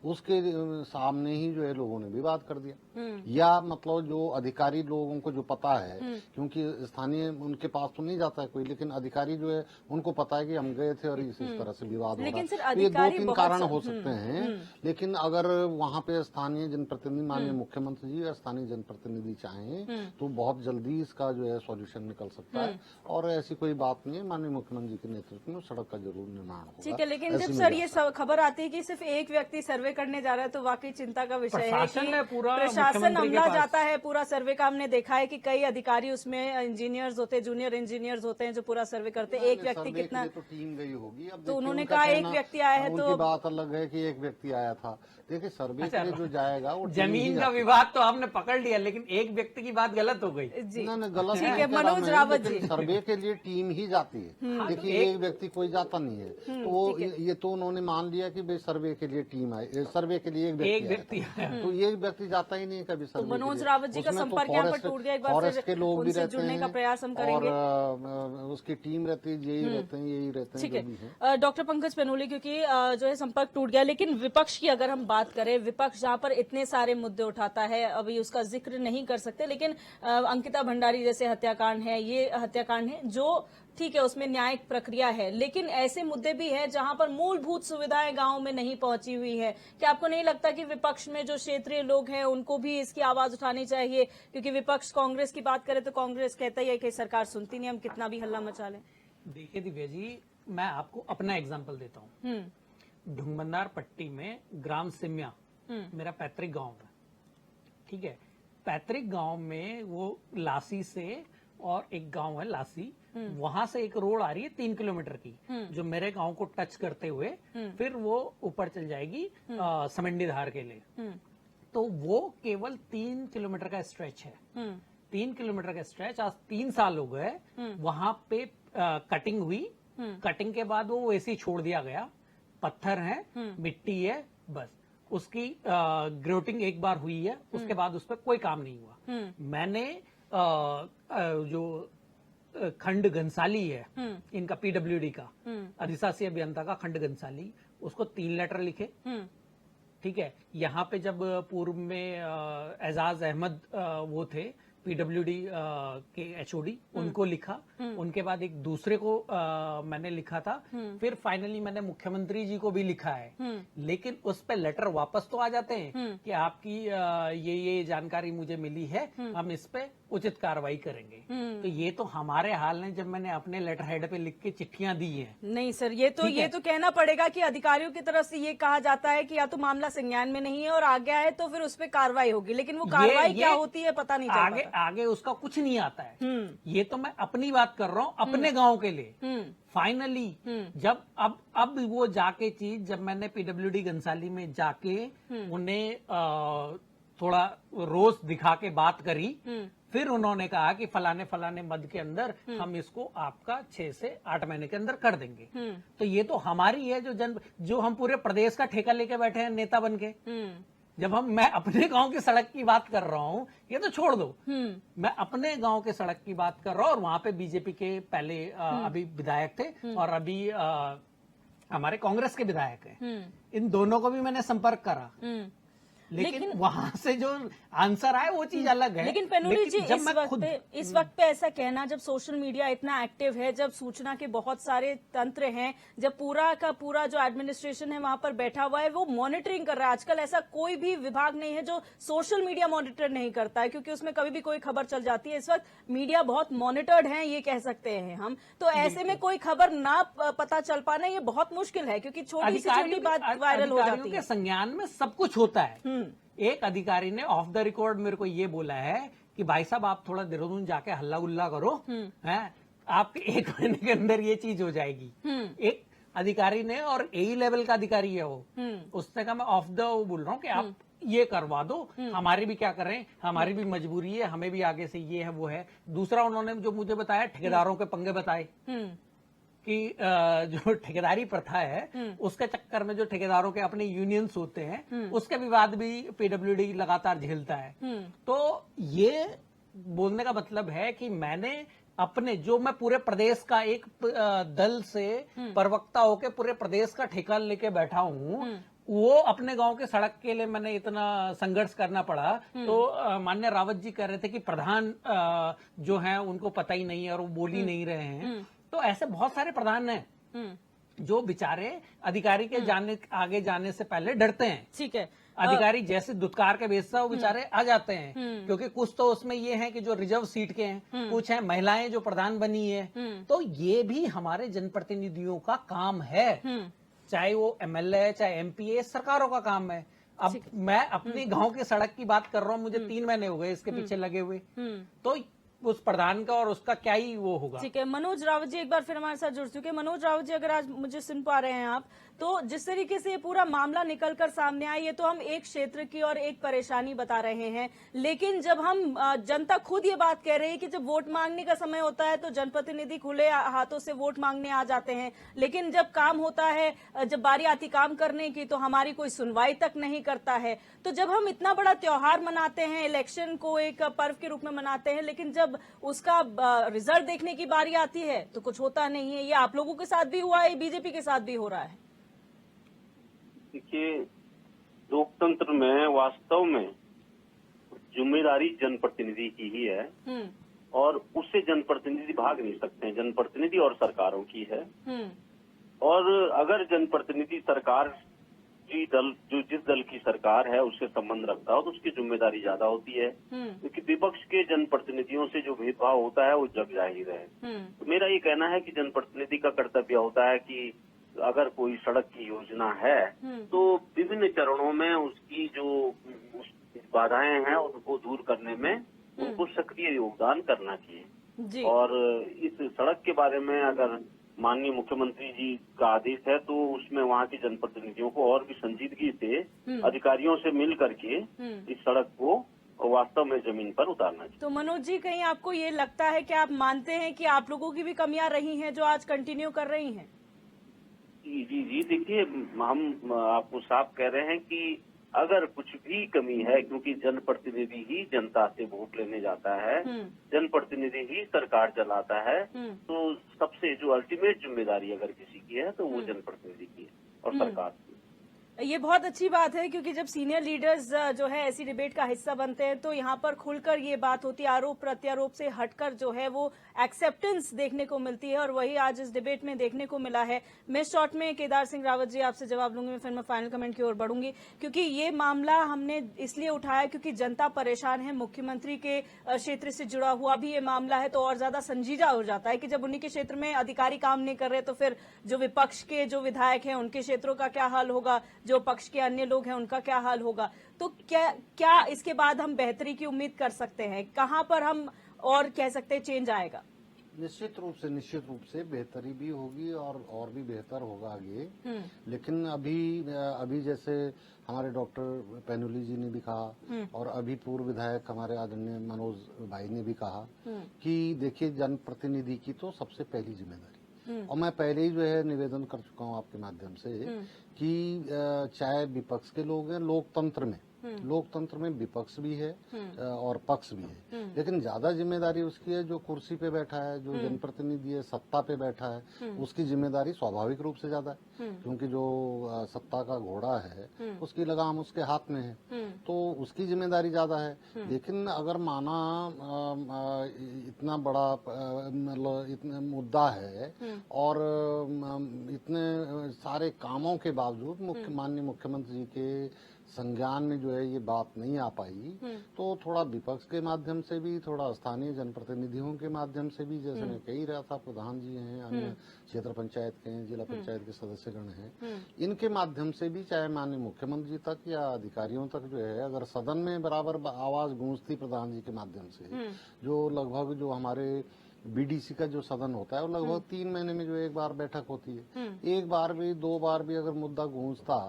उसके सामने ही जो है लोगों ने विवाद कर दिया। या मतलब जो अधिकारी लोगों को जो पता है, क्योंकि स्थानीय उनके पास तो नहीं जाता है कोई, लेकिन अधिकारी जो है उनको पता है कि हम गए थे और इस तरह से विवाद हो रहा है। तो ये 2-3 कारण हो सकते हैं। लेकिन अगर वहाँ पे स्थानीय जनप्रतिनिधि माननीय मुख्यमंत्री जी और स्थानीय जनप्रतिनिधि चाहें तो बहुत जल्दी इसका जो है सॉल्यूशन निकल सकता है। और ऐसी कोई बात नहीं है, माननीय मुख्यमंत्री के नेतृत्व में सड़क का जरूर निर्माण होगा। ठीक है, लेकिन जब सर ये खबर आती है कि सिर्फ एक व्यक्ति सर्वे करने जा रहा है तो वाकई चिंता का विषय है कि प्रशासन अमला जाता है पूरा सर्वे का। हमने देखा है कि कई अधिकारी उसमें इंजीनियर्स होते हैं, जूनियर इंजीनियर्स होते हैं जो पूरा सर्वे करते हैं। एक व्यक्ति कितना, तो टीम गई होगी। अब तो उन्होंने कहा एक व्यक्ति आया है, तो बात अलग है कि एक व्यक्ति आया था। देखिए सर्वे के लिए जो जाएगा वो जमीन का विवाद तो हमने पकड़ लिया, लेकिन एक व्यक्ति की बात गलत हो गई। गलत ठीक है, मनोज रावत जी, सर्वे के लिए टीम ही जाती है। देखिए एक व्यक्ति कोई जाता नहीं है, तो वो ये तो उन्होंने मान लिया कि भाई सर्वे के लिए टीम आई, सर्वे के लिए एक व्यक्ति तो ये व्यक्ति जाता ही नहीं कभी सर्वे। मनोज रावत जी का संपर्क यहाँ पर टूट गया, एक बार फिर के लोग भी रहते जुड़ने का प्रयास हम करेंगे और उसकी टीम रहती है, यही रहते हैं, यही रहते हैं। ठीक है डॉक्टर पंकज पनोली, क्योंकि जो है संपर्क टूट गया, लेकिन विपक्ष की अगर हम बात करें, विपक्ष जहां पर इतने सारे मुद्दे उठाता है, अभी उसका जिक्र नहीं कर सकते, लेकिन अंकिता भंडारी जैसे हत्याकांड है, ये हत्याकांड है जो ठीक है उसमें न्यायिक प्रक्रिया है, लेकिन ऐसे मुद्दे भी हैं जहां पर मूलभूत सुविधाएं गांव में नहीं पहुंची हुई है। क्या आपको नहीं लगता कि विपक्ष में जो क्षेत्रीय लोग हैं उनको भी इसकी आवाज उठानी चाहिए? क्योंकि विपक्ष कांग्रेस की बात करे तो कांग्रेस कहता ही है कि सरकार सुनती नहीं, हम कितना भी हल्ला मचा लें। देखिए दिव्या जी, मैं आपको अपना एग्जाम्पल देता हूँ। ढुंगबंदार पट्टी में ग्राम सिमिया मेरा पैतृक गांव है। ठीक है, पैतृक गांव में वो लासी से और एक गांव है लासी, वहां से एक रोड आ रही है 3 किलोमीटर की, जो मेरे गांव को टच करते हुए फिर वो ऊपर चल जाएगी समंडी धार के लिए। तो वो केवल 3 किलोमीटर का स्ट्रेच है। 3 किलोमीटर का स्ट्रेच, आज 3 साल हो गए वहां पे कटिंग हुई। कटिंग के बाद वो वैसे ही छोड़ दिया गया, पत्थर है, मिट्टी है, बस उसकी ग्रोटिंग एक बार हुई है, उसके बाद उस पर कोई काम नहीं हुआ। मैंने जो खंड घनसाली है इनका, पीडब्ल्यूडी का अधिशासी अभियंता का खंड घनसाली, उसको 3 लेटर लिखे। ठीक है, यहाँ पे जब पूर्व में एजाज अहमद वो थे पीडब्ल्यूडी के एचओडी, उनको लिखा। उनके बाद एक दूसरे को मैंने लिखा था, फिर फाइनली मैंने मुख्यमंत्री जी को भी लिखा है। लेकिन उस पे लेटर वापस तो आ जाते हैं कि आपकी ये जानकारी मुझे मिली है, हम इस पे उचित कार्रवाई करेंगे। तो ये तो हमारे हाल ने जब मैंने अपने लेटर हेड पे लिख के चिट्ठियां दी हैं। नहीं सर, ये तो कहना पड़ेगा कि अधिकारियों की तरफ से ये कहा जाता है कि या तो मामला संज्ञान में नहीं है और आ गया है तो फिर उस पर कार्रवाई होगी, लेकिन वो कार्रवाई क्या होती है पता नहीं चल पाता। आगे उसका कुछ नहीं आता है। ये तो मैं अपनी बात कर रहा हूँ, अपने गांव के लिए। फाइनली जब अब वो जाके चीज, जब मैंने पीडब्ल्यूडी घनसाली में जाके उन्हें थोड़ा रोज दिखा के बात करी, फिर उन्होंने कहा कि फलाने फलाने मद के अंदर हम इसको आपका 6 से 8 महीने के अंदर कर देंगे। तो ये तो हमारी है जो हम पूरे प्रदेश का ठेका लेके बैठे हैं नेता बन के। जब मैं अपने गांव की सड़क की बात कर रहा हूँ, ये तो छोड़ दो, मैं अपने गांव के सड़क की बात कर रहा हूँ, और वहां पे बीजेपी के पहले अभी विधायक थे और अभी हमारे कांग्रेस के विधायक हैं। इन दोनों को भी मैंने संपर्क करा, लेकिन वहां से जो आंसर आए वो चीज अलग है। लेकिन पेनुरी जी, इस वक्त पे ऐसा कहना, जब सोशल मीडिया इतना एक्टिव है, जब सूचना के बहुत सारे तंत्र हैं, जब पूरा का पूरा जो एडमिनिस्ट्रेशन है वहां पर बैठा हुआ है, वो मॉनिटरिंग कर रहा है। आजकल ऐसा कोई भी विभाग नहीं है जो सोशल मीडिया मॉनिटर नहीं करता है, क्योंकि उसमें कभी भी कोई खबर चल जाती है। इस वक्त मीडिया बहुत मॉनिटर्ड है, ये कह सकते हैं हम। तो ऐसे में कोई खबर ना पता चल पाना ये बहुत मुश्किल है, क्योंकि छोटी से छोटी बात वायरल हो जाती है। संज्ञान में सब कुछ होता है। एक अधिकारी ने ऑफ द रिकॉर्ड मेरे को ये बोला है कि भाई साहब आप थोड़ा देहरादून जाके हल्ला गुल्ला करो, हैं, आपके 1 महीने के अंदर ये चीज हो जाएगी। एक अधिकारी ने, और यही लेवल का अधिकारी है वो, उसने कहा मैं ऑफ द बोल रहा हूँ कि आप ये करवा दो, हमारी भी क्या कर रहे हैं, हमारी भी मजबूरी है, हमें भी आगे से ये है वो है। दूसरा उन्होंने जो मुझे बताया, ठेकेदारों के पंगे बताए कि जो ठेकेदारी प्रथा है उसके चक्कर में जो ठेकेदारों के अपने यूनियंस होते हैं उसके विवाद भी पीडब्ल्यूडी लगातार झेलता है। तो ये बोलने का मतलब है कि मैंने अपने, जो मैं पूरे प्रदेश का एक दल से प्रवक्ता होकर पूरे प्रदेश का ठेका लेके बैठा हूँ, वो अपने गांव के सड़क के लिए मैंने इतना संघर्ष करना पड़ा। तो माननीय रावत जी कह रहे थे कि प्रधान जो है उनको पता ही नहीं है और वो बोल ही नहीं रहे हैं। तो ऐसे बहुत सारे प्रधान हैं जो बेचारे अधिकारी के आगे जाने से पहले डरते हैं। ठीक है, अधिकारी जैसे दुत्कार के बेचता वो बेचारे आ जाते हैं, क्योंकि कुछ तो उसमें ये है कि जो रिजर्व सीट के हैं, कुछ है महिलाएं जो प्रधान बनी है। तो ये भी हमारे जनप्रतिनिधियों का काम है, चाहे वो एमएलए चाहे एमपी है, सरकारों का काम है। अब मैं अपने गांव के सड़क की बात कर रहा हूँ, मुझे 3 महीने हो गए इसके पीछे लगे हुए, तो उस प्रधान का और उसका क्या ही वो होगा। ठीक है, मनोज रावत जी एक बार फिर हमारे साथ जुड़ चुके हैं। मनोज रावत जी, अगर आज मुझे सुन पा रहे हैं आप, तो जिस तरीके से ये पूरा मामला निकलकर सामने आया, ये तो हम एक क्षेत्र की और एक परेशानी बता रहे हैं, लेकिन जब हम जनता खुद ये बात कह रही है कि जब वोट मांगने का समय होता है तो जनप्रतिनिधि खुले हाथों से वोट मांगने आ जाते हैं, लेकिन जब काम होता है, जब बारी आती काम करने की, तो हमारी कोई सुनवाई तक नहीं करता है। तो जब हम इतना बड़ा त्योहार मनाते हैं, इलेक्शन को एक पर्व के रूप में मनाते हैं, लेकिन जब उसका रिजल्ट देखने की बारी आती है तो कुछ होता नहीं है। ये आप लोगों के साथ भी हुआ है, बीजेपी के साथ भी हो रहा है। देखिए, लोकतंत्र में वास्तव में जिम्मेदारी जनप्रतिनिधि की ही है, और उससे जनप्रतिनिधि भाग नहीं सकते हैं। जनप्रतिनिधि और सरकारों की है, और अगर जनप्रतिनिधि सरकार जो जिस दल की सरकार है उससे संबंध रखता हो तो उसकी जिम्मेदारी ज्यादा होती है, क्योंकि विपक्ष के जनप्रतिनिधियों से जो भेदभाव होता है वो जग जाहिर है। तो मेरा ये कहना है कि जनप्रतिनिधि का कर्तव्य होता है कि अगर कोई सड़क की योजना है तो विभिन्न चरणों में उसकी जो बाधाएं हैं उनको दूर करने में उनको सक्रिय योगदान करना चाहिए। और इस सड़क के बारे में अगर माननीय मुख्यमंत्री जी का आदेश है तो उसमें वहाँ के जनप्रतिनिधियों को और भी संजीदगी से अधिकारियों से मिल करके इस सड़क को वास्तव में जमीन पर उतारना चाहिए। तो मनोज जी, कहीं आपको ये लगता है कि आप मानते हैं कि आप लोगों की भी कमियां रही हैं जो आज कंटिन्यू कर रही हैं? जी, देखिए, हम आपको साफ कह रहे हैं कि अगर कुछ भी कमी है, क्योंकि जनप्रतिनिधि ही जनता से वोट लेने जाता है, जनप्रतिनिधि ही सरकार चलाता है, तो सबसे जो अल्टीमेट जिम्मेदारी अगर किसी की है तो वो जनप्रतिनिधि की है और सरकार की। ये बहुत अच्छी बात है, क्योंकि जब सीनियर लीडर्स जो है ऐसी डिबेट का हिस्सा बनते हैं तो यहाँ पर खुलकर ये बात होती है, आरोप प्रत्यारोप से हटकर जो है वो एक्सेप्टेंस देखने को मिलती है, और वही आज इस डिबेट में देखने को मिला है। मैं शॉर्ट में केदार सिंह रावत जी आपसे जवाब लूंगी, फिर मैं फाइनल कमेंट की ओर बढ़ूंगी, क्योंकि ये मामला हमने इसलिए उठाया क्योंकि जनता परेशान है। मुख्यमंत्री के क्षेत्र से जुड़ा हुआ भी ये मामला है तो और ज्यादा संजीदा हो जाता है कि जब उन्हीं के क्षेत्र में अधिकारी काम नहीं कर रहे तो फिर जो विपक्ष के जो विधायक हैं उनके क्षेत्रों का क्या हाल होगा, जो पक्ष के अन्य लोग हैं उनका क्या हाल होगा। तो क्या इसके बाद हम बेहतरी की उम्मीद कर सकते हैं? कहाँ पर हम और कह सकते हैं चेंज आएगा? निश्चित रूप से बेहतरी भी होगी और भी बेहतर होगा आगे। लेकिन अभी जैसे हमारे डॉक्टर पैनुली जी ने भी कहा और अभी पूर्व विधायक हमारे आदरणीय मनोज भाई ने भी कहा कि देखिए, जनप्रतिनिधि की तो सबसे पहली जिम्मेदारी, और मैं पहले ही जो है निवेदन कर चुका हूं आपके माध्यम से कि चाहे विपक्ष के लोग हैं, लोकतंत्र में विपक्ष भी है और पक्ष भी है, लेकिन ज्यादा जिम्मेदारी उसकी है जो कुर्सी पे बैठा है, जो जनप्रतिनिधि है, सत्ता पे बैठा है, उसकी जिम्मेदारी स्वाभाविक रूप से ज्यादा है, क्योंकि जो सत्ता का घोड़ा है उसकी लगाम उसके हाथ में है, तो उसकी जिम्मेदारी ज्यादा है। लेकिन अगर माना इतना बड़ा मतलब इतना मुद्दा है और इतने सारे कामों के बावजूद माननीय मुख्यमंत्री जी के संज्ञान में जो है ये बात नहीं आ पाई, तो थोड़ा विपक्ष के माध्यम से भी, थोड़ा स्थानीय जनप्रतिनिधियों के माध्यम से भी, जैसे मैं कह ही रहा था, प्रधान जी हैं, अन्य क्षेत्र पंचायत के हैं, जिला पंचायत के सदस्यगण हैं, इनके माध्यम से भी, चाहे माननीय मुख्यमंत्री जी तक या अधिकारियों तक जो है, अगर सदन में बराबर आवाज गूंजती प्रधान जी के माध्यम से, जो लगभग जो हमारे बीडीसी का जो सदन होता है वो लगभग 3 महीने में जो एक बार बैठक होती है, एक बार भी 2 बार भी अगर मुद्दा गूंजता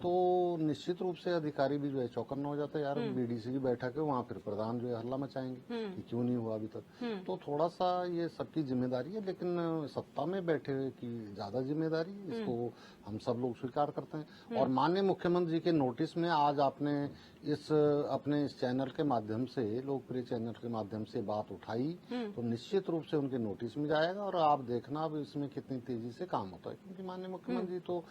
तो निश्चित रूप से अधिकारी भी जो है चौकन्ना हो जाता है, यार बीडीसी की बैठक है, वहाँ फिर प्रधान जो है हल्ला मचाएंगे कि क्यों नहीं हुआ अभी तक। तो थोड़ा सा ये सबकी जिम्मेदारी है, लेकिन सत्ता में बैठे हुए की ज्यादा जिम्मेदारी, इसको हम सब लोग स्वीकार करते हैं। और माननीय मुख्यमंत्री जी के नोटिस में आज आपने अपने इस चैनल के माध्यम से, लोकप्रिय चैनल के माध्यम से बात उठाई, तो निश्चित रूप से उनके नोटिस में जाएगा और आप देखना अब इसमें कितनी तेजी से काम होता है, क्योंकि माननीय मुख्यमंत्री तो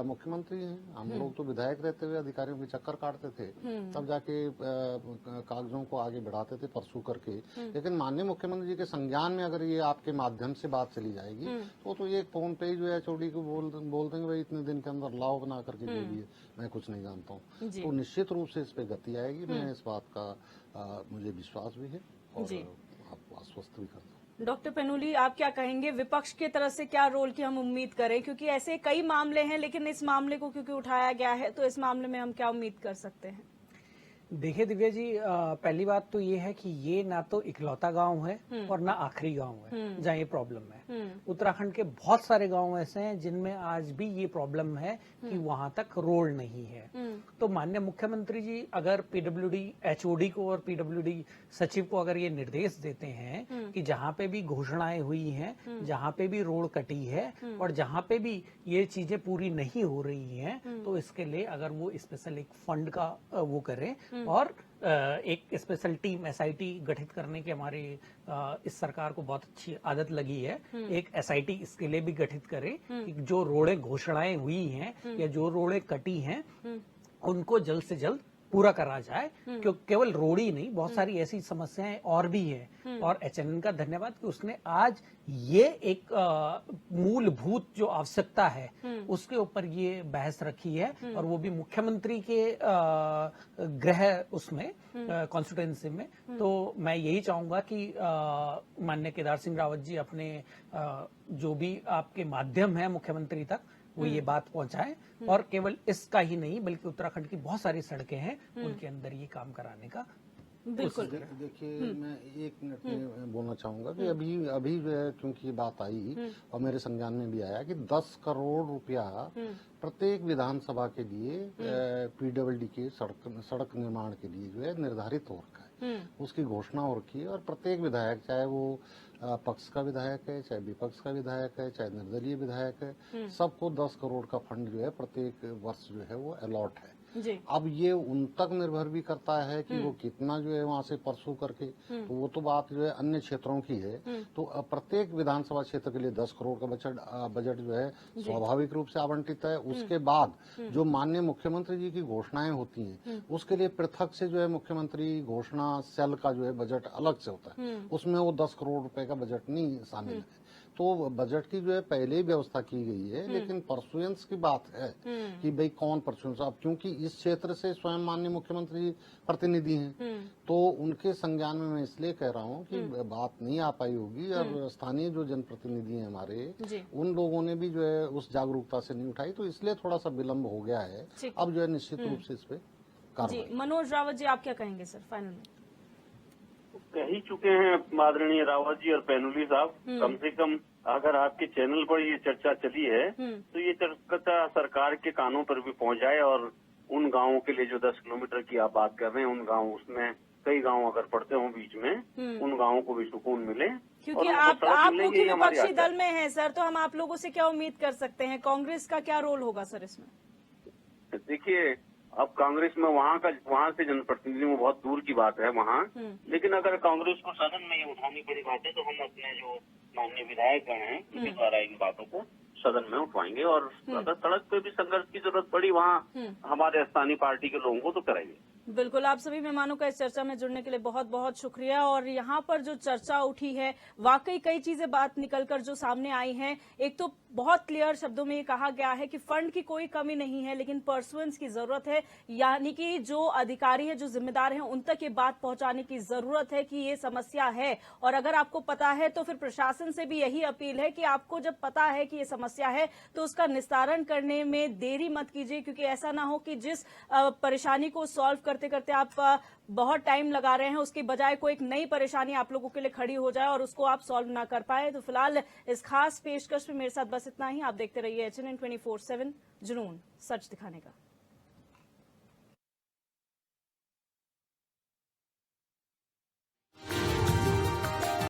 मुख्यमंत्री हैं, हम लोग तो विधायक रहते हुए अधिकारियों के चक्कर काटते थे, तब जाके कागजों को आगे बढ़ाते थे परसू करके। लेकिन माननीय मुख्यमंत्री जी के संज्ञान में अगर ये आपके माध्यम से बात चली जाएगी तो एक फोन पे जो है चौड़ी को बोल देंगे भाई इतने दिन के अंदर लाओ बना करके दे दिए, मैं कुछ नहीं जानता हूँ। तो निश्चित रूप से इस पे गति आएगी, मैं इस बात का मुझे विश्वास भी है और आपको आश्वस्त भी करता हूँ। डॉक्टर पैनुली, आप क्या कहेंगे, विपक्ष की तरफ से क्या रोल की हम उम्मीद करें? क्योंकि ऐसे कई मामले हैं, लेकिन इस मामले को क्योंकि उठाया गया है, तो इस मामले में हम क्या उम्मीद कर सकते हैं? देखिए दिव्या जी, पहली बात तो ये है कि ये ना तो इकलौता गांव है और ना आखिरी गांव है जहाँ ये प्रॉब्लम है। उत्तराखंड के बहुत सारे गांव ऐसे हैं जिनमें आज भी ये प्रॉब्लम है कि वहां तक रोड नहीं है। तो माननीय मुख्यमंत्री जी अगर पीडब्ल्यूडी एचओडी को और पीडब्ल्यूडी सचिव को अगर ये निर्देश देते हैं कि जहाँ पे भी घोषणाएं हुई हैं, जहाँ पे भी रोड कटी है और जहाँ पे भी ये चीजें पूरी नहीं हो रही हैं, तो इसके लिए अगर वो स्पेशल एक फंड का वो करें और एक स्पेशल टीम एसआईटी गठित करने की हमारी इस सरकार को बहुत अच्छी आदत लगी है। एक एसआईटी इसके लिए भी गठित करे कि जो रोडें घोषणाएं हुई हैं या जो रोडें कटी हैं उनको जल्द से जल्द पूरा करा जाए, क्योंकि केवल रोड ही नहीं, बहुत सारी ऐसी समस्याएं और भी हैं। और एचएनएन का धन्यवाद कि उसने आज ये एक मूलभूत जो आवश्यकता है उसके ऊपर ये बहस रखी है और वो भी मुख्यमंत्री के गृह उसमें कॉन्स्टिट्यूएंसी में। तो मैं यही चाहूंगा कि माननीय केदार सिंह रावत जी अपने जो भी आपके माध्यम है मुख्यमंत्री तक वो ये बात पहुंचाए और केवल इसका ही नहीं बल्कि उत्तराखंड की बहुत सारी सड़कें हैं उनके अंदर ये काम कराने का। बिल्कुल। देखिए, मैं 1 मिनट में बोलना चाहूंगा कि अभी जो है क्योंकि ये बात आई और मेरे संज्ञान में भी आया कि 10 करोड़ रुपया प्रत्येक विधानसभा के लिए पीडब्ल्यूडी के सड़क निर्माण के लिए जो है निर्धारित हो रखा है, उसकी घोषणा हो रखी है। और प्रत्येक विधायक, चाहे वो पक्ष का विधायक है, चाहे विपक्ष का विधायक है, चाहे निर्दलीय विधायक है, सबको 10 करोड़ का फंड जो है प्रत्येक वर्ष जो है वो अलॉट है। अब ये उन तक निर्भर भी करता है कि वो कितना जो है वहाँ से परसू करके, तो वो तो बात जो है अन्य क्षेत्रों की है। तो प्रत्येक विधानसभा क्षेत्र के लिए 10 करोड़ का बजट जो है स्वाभाविक रूप से आवंटित है। उसके बाद जो माननीय मुख्यमंत्री जी की घोषणाएं होती हैं उसके लिए पृथक से जो है मुख्यमंत्री घोषणा सेल का जो है बजट अलग से होता है, उसमें वो 10 करोड़ रुपए का बजट नहीं शामिल है। तो बजट की जो है पहले ही व्यवस्था की गई है, लेकिन परसुएंस की बात है कि भाई कौन परसुएंस। अब क्योंकि इस क्षेत्र से स्वयं माननीय मुख्यमंत्री प्रतिनिधि हैं, तो उनके संज्ञान में मैं इसलिए कह रहा हूं कि बात नहीं आ पाई होगी, और स्थानीय जो जनप्रतिनिधि हैं हमारे, उन लोगों ने भी जो है उस जागरूकता से नहीं उठाई, तो इसलिए थोड़ा सा विलम्ब हो गया है। अब जो है निश्चित रूप से इस पे जी। मनोज रावत जी, आप क्या कहेंगे सर फाइनल में? कह ही चुके हैं आदरणीय रावत जी और पैनुली साहब। कम से कम अगर आपके चैनल पर ये चर्चा चली है तो ये चर्चा सरकार के कानों पर भी पहुंच जाए, और उन गांवों के लिए जो 10 किलोमीटर की आप बात कर रहे हैं, उन गांव, उसमें कई गांव अगर पड़ते हों बीच में, उन गांवों को भी सुकून मिले। क्योंकि आप मुख्य विपक्षी दल में हैं सर, तो हम आप लोगों से क्या उम्मीद कर सकते हैं? कांग्रेस का क्या रोल होगा सर इसमें? देखिए, अब कांग्रेस में वहाँ से जनप्रतिनिधि में बहुत दूर की बात है वहाँ, लेकिन अगर कांग्रेस को सदन में ये उठानी पड़ी बात है, तो हम अपने जो माननीय विधायकगण हैं उनके द्वारा इन बातों को सदन में उठवाएंगे, और अगर सड़क पे भी संघर्ष की जरूरत पड़ी वहाँ हमारे स्थानीय पार्टी के लोगों को तो कराएंगे। बिल्कुल, आप सभी मेहमानों का इस चर्चा में जुड़ने के लिए बहुत बहुत शुक्रिया। और यहाँ पर जो चर्चा उठी है, वाकई कई चीजें बात निकलकर जो सामने आई हैं। एक तो बहुत क्लियर शब्दों में ये कहा गया है कि फंड की कोई कमी नहीं है, लेकिन परसुएंस की जरूरत है, यानी कि जो अधिकारी है, जो जिम्मेदार हैं, उन तक ये बात पहुंचाने की जरूरत है कि ये समस्या है। और अगर आपको पता है तो फिर प्रशासन से भी यही अपील है कि आपको जब पता है कि ये समस्या है तो उसका निस्तारण करने में देरी मत कीजिए, क्योंकि ऐसा ना हो कि जिस परेशानी को सॉल्व करते करते आप बहुत टाइम लगा रहे हैं, उसके बजाय कोई एक नई परेशानी आप लोगों के लिए खड़ी हो जाए और उसको आप सॉल्व ना कर पाए। तो फिलहाल इस खास पेशकश में मेरे साथ बस इतना ही। आप देखते रहिए HNN 24/7, जुनून सच दिखाने का।